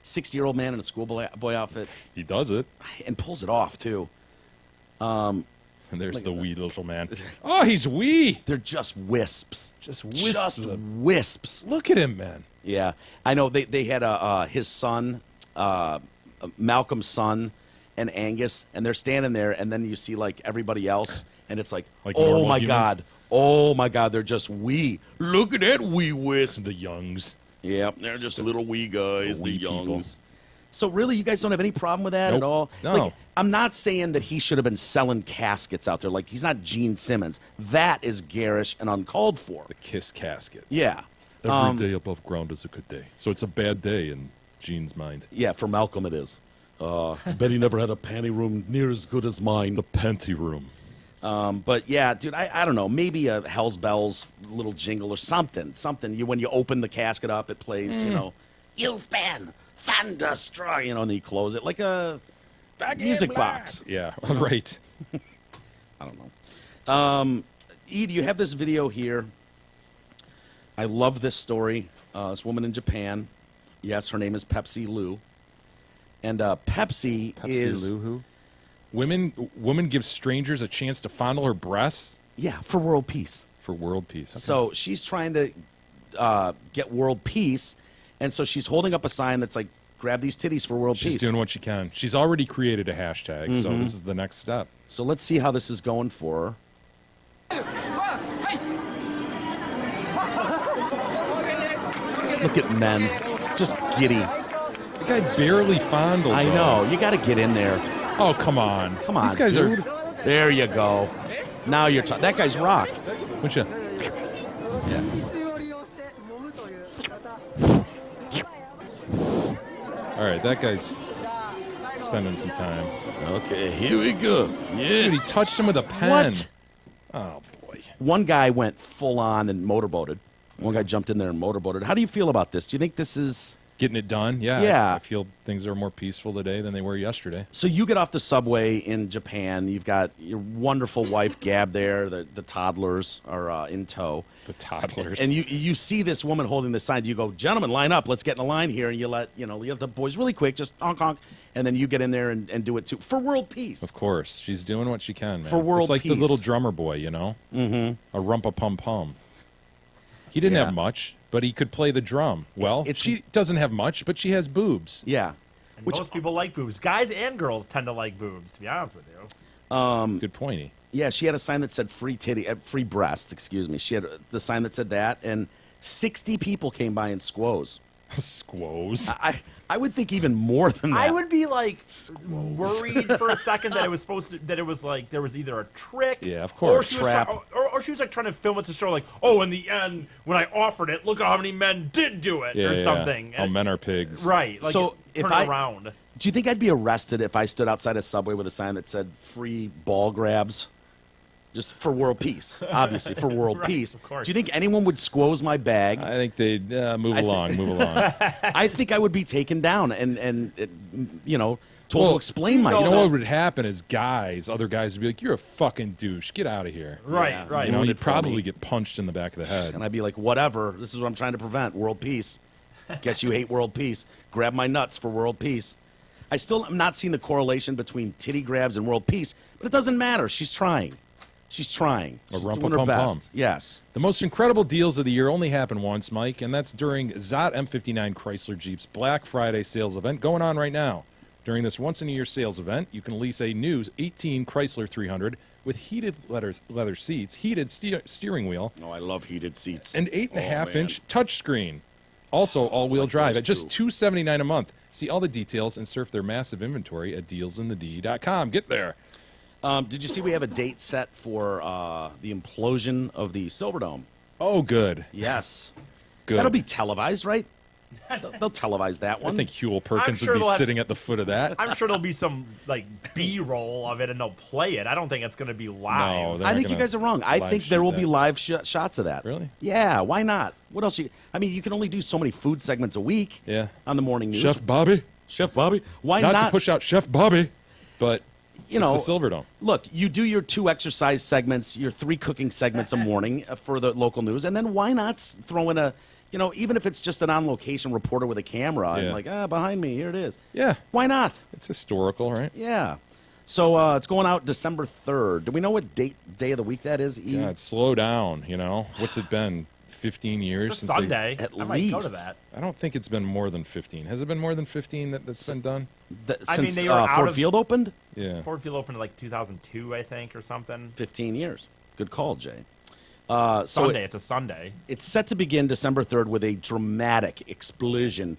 60-year-old man in a schoolboy outfit. He does it. And pulls it off, too. And there's the wee little man. Oh, he's wee. They're just wisps. Just wisps. Just wisps. Look at him, man. Yeah. I know they had his son, Malcolm's son, and Angus, and they're standing there, and then you see, like, everybody else, and it's like oh, normal my humans? God. Oh, my God. They're just wee. Look at that wee wisp. The youngs. Yeah, they're just little wee guys, wee the youngs. people. So really, you guys don't have any problem with that at all? No. Like, I'm not saying that he should have been selling caskets out there. Like, he's not Gene Simmons. That is garish and uncalled for. The kiss casket. Yeah. Every day above ground is a good day. So it's a bad day in Gene's mind. Yeah, for Malcolm it is. I bet he never had a panty room near as good as mine. The panty room. But yeah, dude, I don't know. Maybe a Hell's Bells little jingle or something. Something. When you open the casket up, it plays, you've been thunderstruck, and then you close it like a music box. Yeah, right. I don't know. E, do you have this video here? I love this story. This woman in Japan. Yes, her name is Pepsi Lu. And Pepsi is... Lu who? Woman gives strangers a chance to fondle her breasts? Yeah, for world peace. For world peace. Okay. So she's trying to get world peace, and so she's holding up a sign that's like, grab these titties for world peace. She's doing what she can. She's already created a hashtag, so this is the next step. So let's see how this is going for her. Look at men. Just giddy. The guy barely fondled. I know. You got to get in there. Oh, come on. Come on, These guys dude. are... There you go. Now you're talking. That guy's rock. What's you... Yeah. All right, that guy's spending some time. Okay, here we go. Yes. Dude, he touched him with a pen. What? Oh, boy. One guy went full on and motorboated. One guy jumped in there and motorboated. How do you feel about this? Do you think this is... Getting it done? Yeah. Yeah. I feel things are more peaceful today than they were yesterday. So you get off the subway in Japan. You've got your wonderful wife, Gab, there. The toddlers are in tow. The toddlers. And you see this woman holding the sign. You go, gentlemen, line up. Let's get in a line here. And you let the boys really quick, just honk, honk. And then you get in there and do it, too. For world peace. Of course. She's doing what she can, man. For world It's like peace. the little drummer boy, Mm-hmm. A rumpa-pum-pum. He didn't have much, but he could play the drum. Well, she doesn't have much, but she has boobs. Yeah. And most people like boobs. Guys and girls tend to like boobs, to be honest with you. Good pointy. Yeah, she had a sign that said free breast, excuse me. She had the sign that said that, and 60 people came by in squoze. Squoze? I would think even more than that. I would be like worried for a second that it was there was either a trick, yeah, of course, or she was like trying to film it to show like, oh, in the end when I offered it, look at how many men did do it, or something. Oh, men are pigs, right? Like so if turn it around. Do you think I'd be arrested if I stood outside a Subway with a sign that said "free ball grabs"? Just for world peace, obviously, for world Right, peace. of course. Do you think anyone would squoze my bag? I think they'd move along. I think I would be taken down and told to explain myself. You know what would happen is other guys would be like, "You're a fucking douche. Get out of here." Right, right. You know, you'd for me. probably get punched in the back of the head. And I'd be like, whatever. This is what I'm trying to prevent. World peace. Guess you hate world peace. Grab my nuts for world peace. I still am not seeing the correlation between titty grabs and world peace, but it doesn't matter. She's trying. She's trying. She's doing her best. Yes. The most incredible deals of the year only happen once, Mike, and that's during Zott M59 Chrysler Jeep's Black Friday sales event going on right now. During this once-in-a-year sales event, you can lease a new 18 Chrysler 300 with heated leather seats, heated steering wheel, Oh, I love heated seats. and 8.5-inch touchscreen. Also, all-wheel drive at just $279 a month. See all the details and surf their massive inventory at dealsinthed.com. Get there. Did you see we have a date set for the implosion of the Silverdome? Oh, good. Yes. Good. That'll be televised, right? They'll televise that one. I think Huel Perkins sure would be they'll have sitting at the foot of that. I'm sure there'll be some like B-roll of it, and they'll play it. I don't think it's going to be live. No, I think you guys are wrong. I think there will be live shots of that. Really? Yeah, why not? What else? I mean, you can only do so many food segments a week on the morning news. Chef Bobby. Chef Bobby? Why Not not? to push out Chef Bobby, but you know, it's the Silverdome. Look, you do your 2 exercise segments, your 3 cooking segments a morning for the local news, and then why not throw in a, even if it's just an on-location reporter with a camera and like, behind me, here it is. Yeah. Why not? It's historical, right? Yeah. So it's going out December 3rd. Do we know what day of the week that is? God, slow down, What's it been, 15 years? It's a since Sunday. At I might go to least. that. I don't think it's been more than 15. Has it been more than 15 that's been done? Since they were out Ford of- Field opened? Yeah. Ford Field opened in like 2002, I think, or something. 15 years. Good call, Jay. Sunday. It's a Sunday. It's set to begin December 3rd with a dramatic explosion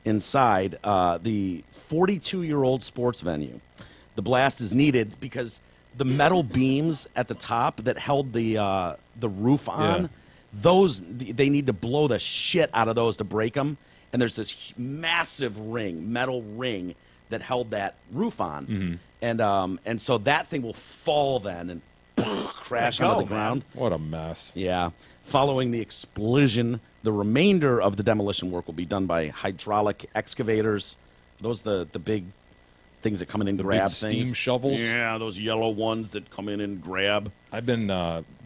inside the 42-year-old sports venue. The blast is needed because the metal beams at the top that held the roof on, those they need to blow the shit out of those to break them. And there's this massive metal ring that held that roof on, and so that thing will fall then and crash onto the ground. What a mess. Yeah. Following the explosion, the remainder of the demolition work will be done by hydraulic excavators. Those the big things that come in and grab big steam things. shovels? Yeah, those yellow ones that come in and grab. I've been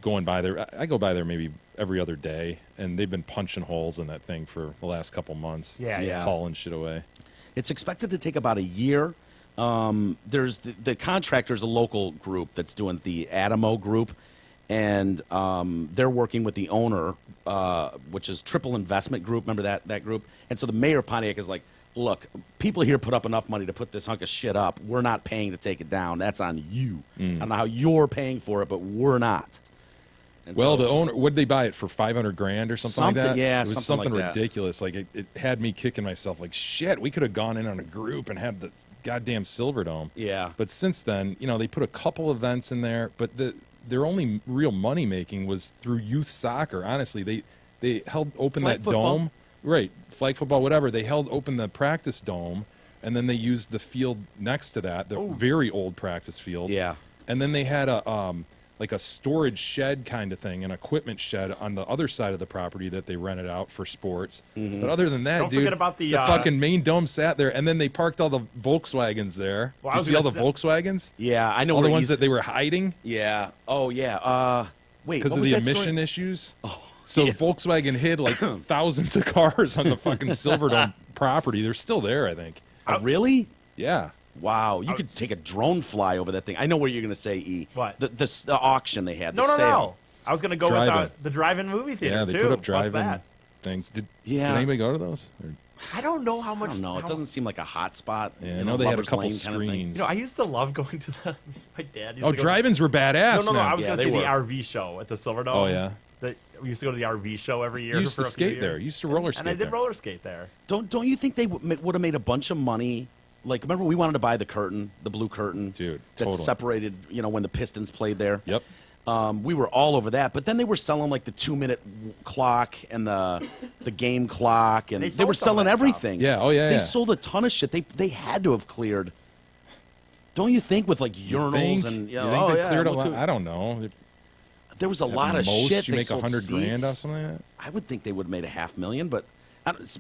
going by there. I go by there maybe every other day, and they've been punching holes in that thing for the last couple months. Yeah. Hauling shit away. It's expected to take about a year. There's the contractor's a local group that's doing the Adamo Group, and they're working with the owner, which is Triple Investment Group. Remember that group? And so the mayor of Pontiac is like, look, people here put up enough money to put this hunk of shit up. We're not paying to take it down. That's on you. I don't know how you're paying for it, but we're not. And Well, so- the owner, would they buy it for $500,000 or something like that? Yeah, it was something something like that. ridiculous. Like it had me kicking myself. Like shit, we could have gone in on a group and had the goddamn Silverdome. Yeah. But since then, they put a couple events in there, but their only real money making was through youth soccer. Honestly, they held open Flag that football. dome, right? Flag football, whatever. They held open the practice dome, and then they used the field next to that, the very old practice field. Yeah. And then they had a like a storage shed kind of thing, an equipment shed on the other side of the property that they rented out for sports. But other than that, Don't dude, forget about the, fucking main dome sat there, and then they parked all the Volkswagens there. Well, I you was see all the gonna Volkswagens? Yeah, I know All where the ones he's- that they were hiding Yeah. Oh, yeah. Wait, because what of was the that story? emission issues. So Volkswagen hid like thousands of cars on the fucking Silverdome property. They're still there, I think. Really? Yeah. Wow, you could take a drone fly over that thing. I know what you're going to say, E. What? The auction they had, the No. sale. I was going to go Drive-in. with the drive-in movie theater, Yeah, they too. put up What's drive-in that? things. Did Yeah. anybody go to those? Or- I don't know how I much. don't know. It how- doesn't seem like a hot spot. Yeah, I know they had a Lover's couple Lane kind of thing. screens. I used to love going to the. My dad. Used Oh, to go drive-ins were badass. No. man. I was Yeah, going to they say the were. RV show at the Silverdome. Oh, yeah. We used to go to the RV show every year. You used for to a few skate there. years. You used to roller skate And I did there. roller skate there. Don't you think they would have made a bunch of money? Like, remember we wanted to buy the curtain, the blue curtain, Dude, that totally. separated. When the Pistons played there. Yep. We were all over that, but then they were selling like the 2-minute clock and the the game clock, and They they were sold some selling of that everything. Yeah, oh, yeah, They yeah. sold a ton of shit. They had to have cleared. Don't you think with like urinals and you think they cleared a look lot? who- I don't know. there was a At lot of most, shit. you They make sold $100,000 seats. off something like that. I would think they would have made $500,000, but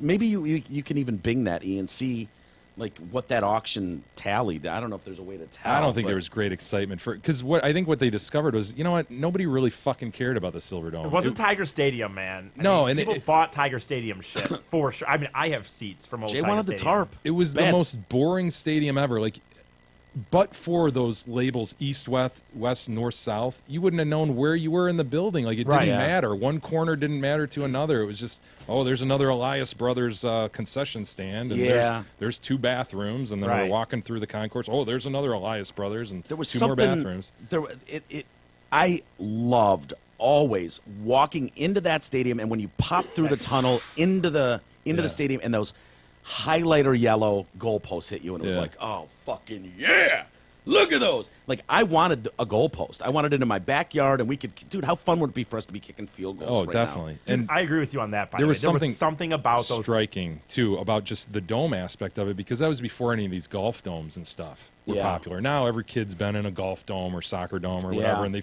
maybe you can even Bing that, Ian, see like what that auction tallied. I don't know if there's a way to tell. I don't think but there was great excitement for because what they discovered was, you know what, nobody really fucking cared about the Silverdome. It wasn't Tiger Stadium, man. No, and people bought Tiger Stadium shit for sure. I mean, I have seats from old Jay Tiger wanted the Stadium. tarp. It was the Bad. most boring stadium ever. Like, but for those labels east, west, north, south, you wouldn't have known where you were in the building. Like, it Right, didn't yeah. matter. One corner didn't matter to another. It was just, oh, there's another Elias Brothers concession stand, and Yeah. there's 2 bathrooms, and then we're Right. walking through the concourse. Oh, there's another Elias Brothers, and There was 2 more something. bathrooms. I loved always walking into that stadium, and when you pop through the tunnel into the stadium, and those highlighter yellow goalposts hit you, and it was Yeah. like, oh fucking yeah! Look at those! Like I wanted a goalpost. I wanted it in my backyard, and we could, dude. How fun would it be for us to be kicking field goals? Oh, right definitely. Dude, And I agree with you on that. By there the way. was something something about those. striking too about just the dome aspect of it, because that was before any of these golf domes and stuff were Yeah. popular. Now every kid's been in a golf dome or soccer dome or Yeah. whatever, and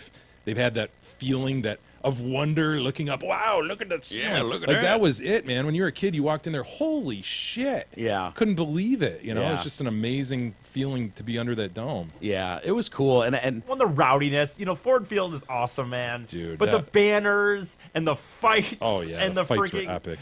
they've had that feeling of wonder, looking up. Wow, look at that ceiling! Yeah, look at like that. that was it, man. When you were a kid, you walked in there. Holy shit! Yeah. couldn't believe it. You know, Yeah. it's just an amazing feeling to be under that dome. Yeah, it was cool, and Well, the rowdiness, Ford Field is awesome, man. Dude, but the that- banners and the fights. Oh, yeah, and the the fights were freaking epic.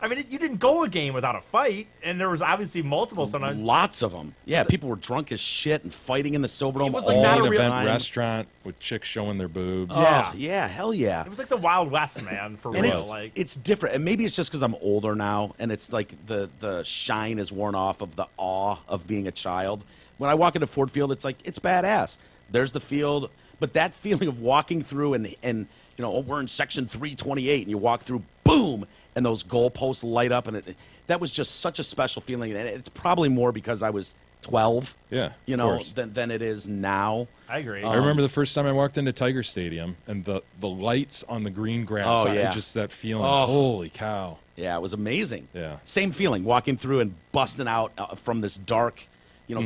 I mean, you didn't go a game without a fight, and there was obviously multiple sometimes. lots of them. Yeah, people were drunk as shit and fighting in the Silverdome was all like not the a real- Event time. restaurant with chicks showing their boobs. Yeah, hell yeah. It was like the Wild West, man, for And real. it's different, and maybe it's just because I'm older now, and it's like the shine is worn off of the awe of being a child. When I walk into Ford Field, it's like it's badass. There's the field, but that feeling of walking through and we're in section 328, and you walk through, boom, and those goalposts light up, and that was just such a special feeling, and it's probably more because I was 12, Yeah, of course. than it is now. I agree. I remember the first time I walked into Tiger Stadium and the lights on the green grass. Oh, yeah. Just that feeling. Oh. Holy cow. Yeah, it was amazing. Yeah. Same feeling, walking through and busting out from this dark,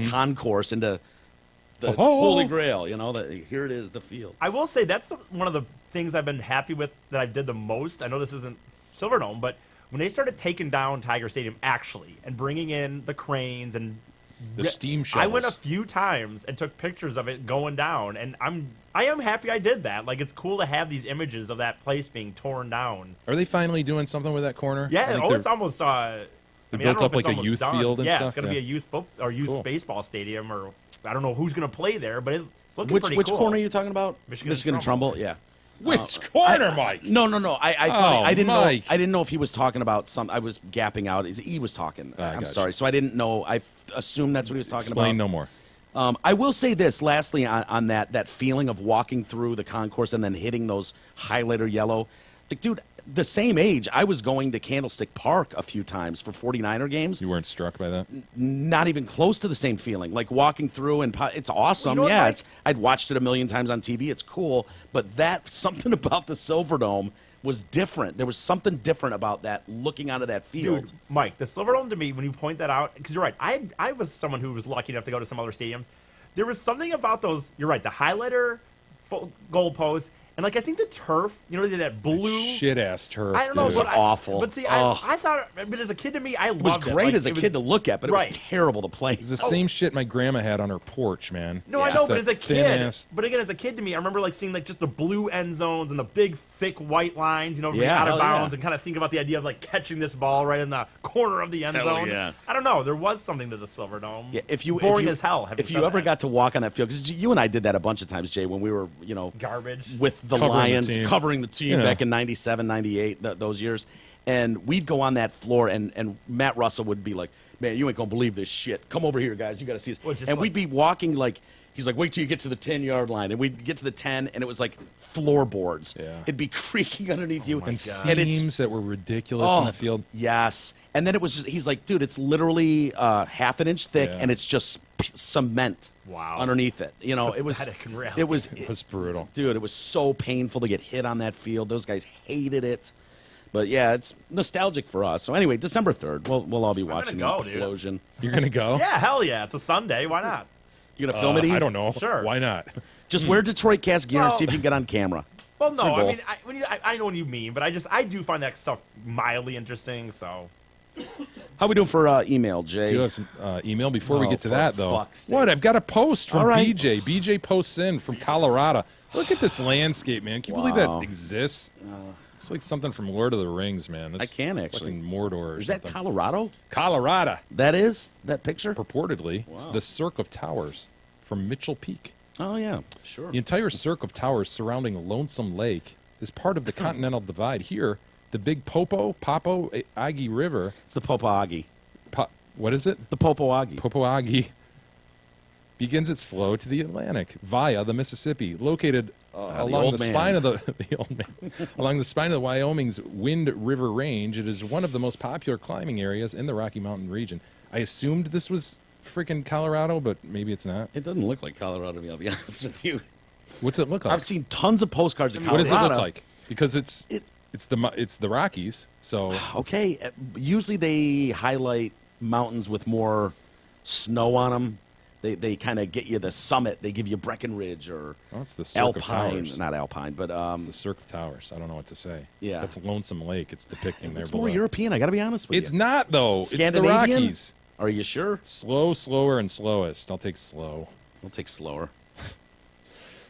concourse into the Oh. Holy Grail. Here it is, the field. I will say that's one of the things I've been happy with that I did the most. I know this isn't Silverdome, but when they started taking down Tiger Stadium actually and bringing in the cranes and The steam I went a shovels. few times and took pictures of it going down, and I am happy I did that. Like, it's cool to have these images of that place being torn down. Are they finally doing something with that corner? I Yeah, think it's they're- almost. I They mean, I built don't know up if it's like a almost youth done. field and yeah, stuff? it's going to Yeah. be a youth Cool. baseball stadium, or I don't know who's going to play there, but it's looking Which pretty cool. corner are you talking about? Michigan and and Trumbull. Yeah. Which corner, Mike? No. I thought Oh, I didn't Mike. know. I didn't know if he was talking about some. I was gapping out. He was talking. I I'm gotcha. sorry. So I didn't know. I assumed that's what he was talking Explain about. no more. I will say this, lastly, on that feeling of walking through the concourse and then hitting those highlighter yellow. Like, dude, the same age, I was going to Candlestick Park a few times for 49er games. You weren't struck by that? Not even close to the same feeling. Like walking through and it's awesome. You know what, Yeah, Mike? I'd watched it a million times on TV. It's cool, but something about the Silverdome was different. There was something different about that. Looking onto that field. Dude, Mike, the Silverdome to me, when you point that out, because you're right, I was someone who was lucky enough to go to some other stadiums. There was something about those. You're right, the highlighter goalposts, and like I think the turf. They did that blue. Shit ass turf. I don't know, dude. but awful. But see, Ugh. I thought, but as a kid to me, I loved It was great Like, as a it was- kid to look at, but it Right. was terrible to play. It's the same shit my grandma had on her porch, man. No, I Just know, but that as a thin kid, ass- but again, as a kid to me, I remember like seeing like just the blue end zones and the big thick white lines, being Yeah, out of hell bounds, yeah. and kind of think about the idea of like catching this ball right in the corner of the end Hell zone. yeah. I don't know. There was something to the Silverdome. Yeah, boring as hell. having If you said ever that. got to walk on that field, because you and I did that a bunch of times, Jay, when we were, Garbage. with the Covering the Lions, team. covering the team Yeah. back in 97, 98, those years. And we'd go on that floor, and Matt Russell would be like, man, you ain't going to believe this shit. Come over here, guys. You got to see this. Well, just and like- we'd be walking like, he's like, wait till you get to the 10-yard line. And we'd get to the 10, and it was like floorboards. Yeah. It'd be creaking underneath you. and And it's, seams that were ridiculous in the field. Yes. And then it was just, he's like, dude, it's literally half an inch thick, Yeah. and it's just cement Wow. underneath it. It was, pathetic in reality. it was, It was brutal. dude, it was so painful to get hit on that field. Those guys hated it. But yeah, it's nostalgic for us. So anyway, December 3rd, we'll all be watching go, the dude. Implosion. You're gonna go? Yeah, hell yeah. It's a Sunday. Why not? You gonna film it? Ian? I don't know. Sure. Why not? Just wear Detroit Cast gear and see if you can get on camera. Well, That's your no, goal. I mean, I know what you mean, but I do find that stuff mildly interesting. So How we doing for email, Jay? Do you have some email before we Oh, get to for that, though? fuck's sakes. What? I've got a post from All right. BJ. BJ posts in from Colorado. Look at this landscape, man. Can you believe Wow. that exists? It's like something from Lord of the Rings, man. That's I can, actually. fucking Mordor or Is that something. Colorado? Colorado. That is? That picture? Purportedly. It's the Cirque of Towers from Mitchell Peak. Oh, yeah. Sure. The entire Cirque of Towers surrounding Lonesome Lake is part of the Continental Divide. Here, the big Popo-Aggie River. It's the Popo-Aggie. What is it? The Popo-Aggie. Popo-Aggie begins its flow to the Atlantic via the Mississippi, located along the spine of along the spine of the Wyoming's Wind River Range. It is one of the most popular climbing areas in the Rocky Mountain region. I assumed this was freaking Colorado, but maybe it's not. It doesn't look like Colorado to me, I'll be honest with you. What's it look like? I've seen tons of postcards of Colorado. What does it look like? Because it's the Rockies, so Okay, usually they highlight mountains with more snow on them. They kind of get you the summit. They give you Breckenridge or it's the Cirque of Alpine. Towers. Not Alpine, but It's the Cirque of Towers. I don't know what to say. Yeah. That's Lonesome Lake. It's depicting there it's below. more European. I got to be honest with It's you. not, though. It's the Scandinavian? Rockies. Are you sure? Slow, slower, and slowest. I'll take slow. I'll take slower.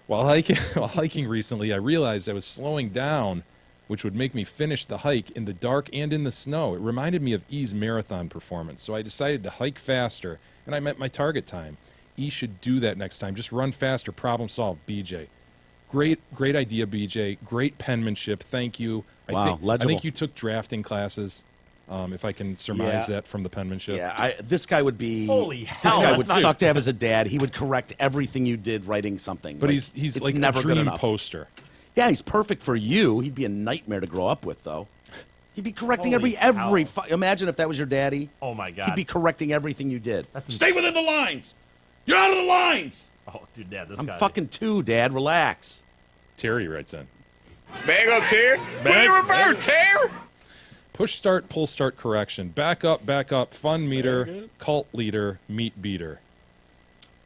While hiking recently, I realized I was slowing down, which would make me finish the hike in the dark and in the snow. It reminded me of E's marathon performance, so I decided to hike faster, and I met my target time. E should do that next time. Just run faster. Problem solved. BJ. Great idea, BJ. Great penmanship. Thank you. Wow, I legible. think you took drafting classes, if I can surmise Yeah. that from the penmanship. Yeah, this guy would be. Holy This hell, guy that's would not- suck to have as a dad. He would correct everything you did writing something. But Like, he's it's like never a good dream enough. poster. Yeah, he's perfect for you. He'd be a nightmare to grow up with, though. He'd be correcting Holy every. hell. Imagine if that was your daddy. Oh my god. He'd be correcting everything you did. That's Stay within the lines. You're out of the lines. Oh, dude, Dad, this I'm guy. fucking 2, Dad. Relax. Terry writes in. Bagel tear. What you refer, tear? Push start, pull start correction. Back up, fun meter, cult leader, meat beater.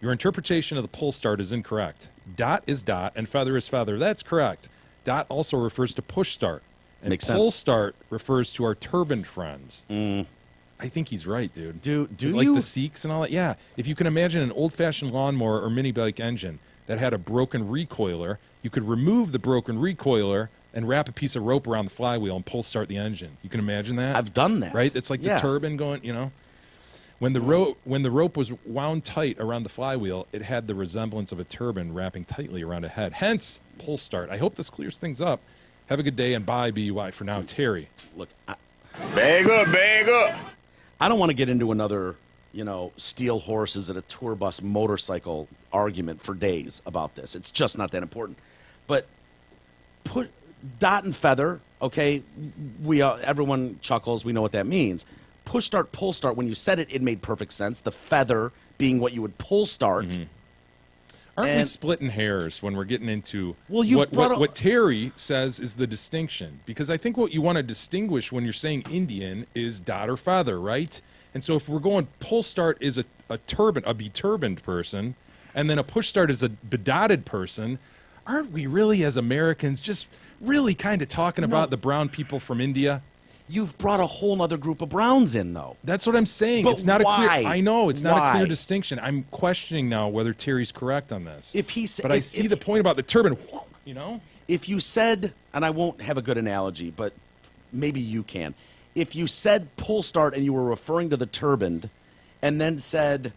Your interpretation of the pull start is incorrect. Dot is dot and feather is feather. That's correct. Dot also refers to push start. And Makes pull sense. start refers to our turbaned friends. I think he's right, dude. Do like you? the Sikhs and all that? Yeah. If you can imagine an old-fashioned lawnmower or mini bike engine that had a broken recoiler, you could remove the broken recoiler and wrap a piece of rope around the flywheel and pull start the engine. You can imagine that? I've done that. Right? It's like Yeah. the turbine going, you know. When the rope was wound tight around the flywheel, it had the resemblance of a turbine wrapping tightly around a head. Hence, pull start. I hope this clears things up. Have a good day and bye, BUI. For now, Terry. Look, Bag up. I don't want to get into another, steel horses at a tour bus motorcycle argument for days about this. It's just not that important. But put dot and feather, okay? Everyone chuckles. We know what that means. Push start, pull start. When you said it, it made perfect sense. The feather being what you would pull start. Aren't we And- splitting hairs when we're getting into Well, you've brought up- what Terry says is the distinction? Because I think what you want to distinguish when you're saying Indian is dot or feather, right? And so if we're going pull start is a beturbaned person, and then a push start is a bedotted person, aren't we really as Americans just really kind of talking about the brown people from India? You've brought a whole other group of Browns in, though. That's what I'm saying. But It's not a clear. why? I know it's not a clear Why? distinction. I'm questioning now whether Terry's correct on this. If he sa- but I if- see if- the point about the turban. You know, If you said, and I won't have a good analogy, but maybe you can. If you said pull start and you were referring to the turbaned, and then said,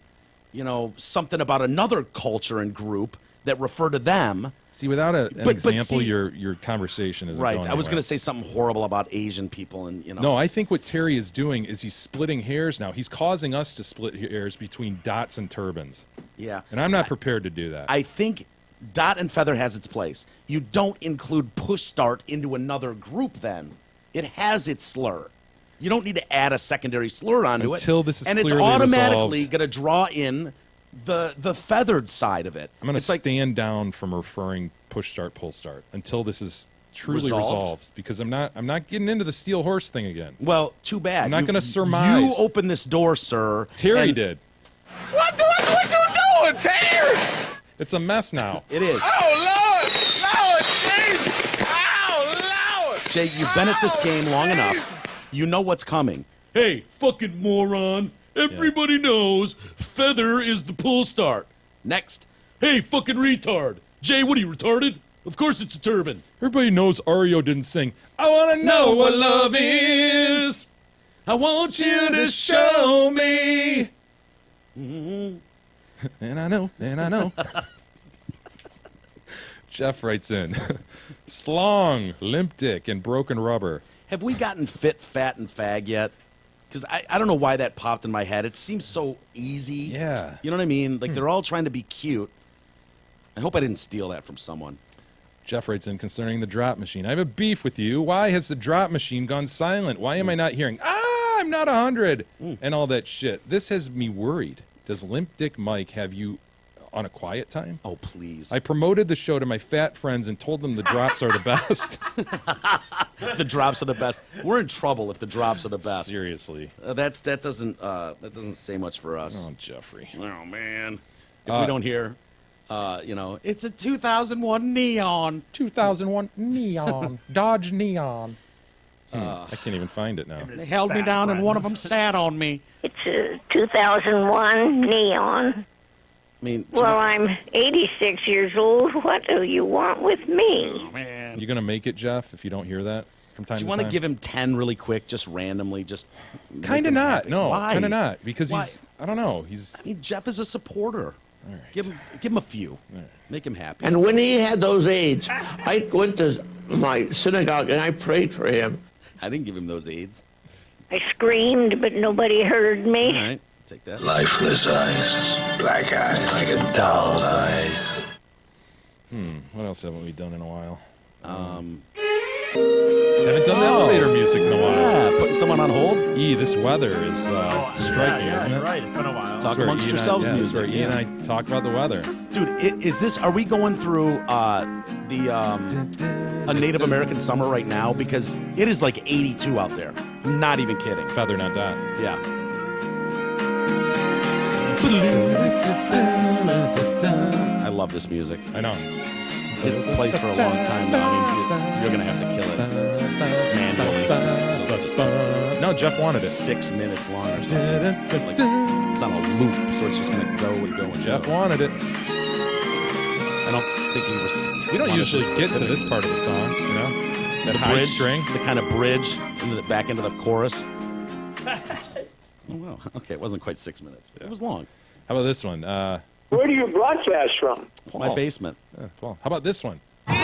something about another culture and group that refer to them. see, without an But example, see- your conversation is Right. I was going to say something horrible about Asian people, and No, I think what Terry is doing is he's splitting hairs now. He's causing us to split hairs between dots and turbans, Yeah. and I'm not prepared to do that. I think dot and feather has its place. You don't include push start into another group. Then it has its slur. You don't need to add a secondary slur onto Until it. this is and it's clearly automatically resolved. going to draw in the feathered side of it. I'm going to It's like, stand down from referring push start, pull start until this is truly resolved because I'm not getting into the steel horse thing again. Well, too bad. I'm not going to surmise. You opened this door, sir. Terry did. What you doing, Terry? It's a mess now. It is. Oh, Lord, Jesus. Oh, Lord. Jay, you've been at this game long enough. You know what's coming. Hey, fucking moron. Everybody knows Feather is the pull start. Next. Hey, fucking retard. Jay, what are you, retarded? Of course it's a turban. Everybody knows Ario didn't sing, I want to know what love is. I want you to show me. And I know. Jeff writes in, Slong, Limp Dick, and Broken Rubber. Have we gotten fit, fat, and fag yet? Because I don't know why that popped in my head. It seems so easy. Yeah. You know what I mean? Like they're all trying to be cute. I hope I didn't steal that from someone. Jeff writes in concerning the drop machine. I have a beef with you. Why has the drop machine gone silent? Why am I not hearing, I'm not 100, and all that shit? This has me worried. Does Limp Dick Mike have you on a quiet time? Oh, please. I promoted the show to my fat friends and told them the drops are the best. The drops are the best. We're in trouble if the drops are the best. Seriously. That doesn't say much for us. Oh, Jeffrey. Oh, man. If we don't hear, it's a 2001 Neon. 2001 Neon. Dodge Neon. I can't even find it now. They held me down and one of them sat on me. It's a 2001 Neon. I mean, well, I'm 86 years old. What do you want with me? Oh, man. You going to make it, Jeff, if you don't hear that from time to time? Do you want to give him 10 really quick, just randomly? Just kind of not. Happy? No, Why? kind of not. Because Why? I don't know. Jeff is a supporter. All right. Give him a few. Right. Make him happy. And when he had those AIDS, I went to my synagogue and I prayed for him. I didn't give him those AIDS. I screamed, but nobody heard me. All right, take that. Lifeless eyes, black eyes like a doll's eyes. What else haven't we done in a while? Haven't done the elevator music in a while. Yeah, putting someone on hold. This weather is striking, isn't it? Right, it's been a while. Talk amongst yourselves, music. Ian and I talk about the weather. Dude, is this? Are we going through a Native American summer right now? Because it is like 82 out there. I'm not even kidding. Feather, not that. Yeah. I love this music. I know. It plays for a long time now. I mean, you're gonna have to kill it manually. No, Jeff wanted it. 6 minutes long or something. Like, it's on a loop, so it's just gonna go and go and Jeff go. wanted it. I don't think he was. We don't usually get to this part of the song, you know? That The high bridge, string. the kind of bridge, into the back into the chorus. Oh, well, okay, it wasn't quite 6 minutes, but it was long. How about this one? Where do you broadcast from? My basement. Paul. How about this one? No.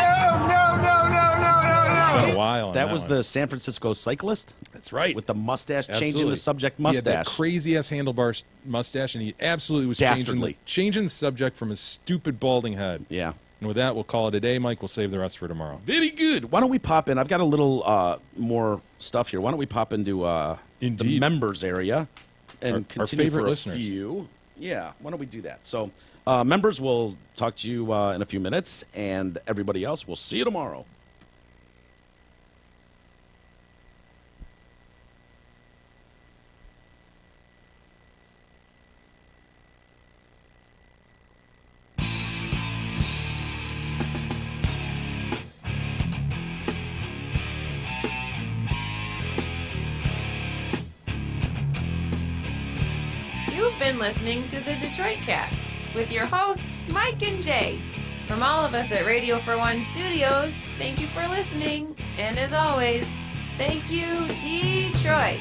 It's been a while. on That was one. the San Francisco cyclist? That's right. With the mustache, changing Absolutely. the subject He had that mustache. crazy-ass handlebar mustache, and he absolutely was Dastardly. changing the subject from his stupid balding head. Yeah. And with that, we'll call it a day, Mike. We'll save the rest for tomorrow. Very good. Why don't we pop in? I've got a little more stuff here. Why don't we pop into the Indeed. members area and Our continue favorite for a listeners. few? Yeah, why don't we do that? So members will talk to you in a few minutes, and everybody else, we'll see you tomorrow. You've been listening to the Detroit Cast with your hosts, Mike and Jay. From all of us at Radio for One Studios, thank you for listening. And as always, thank you, Detroit.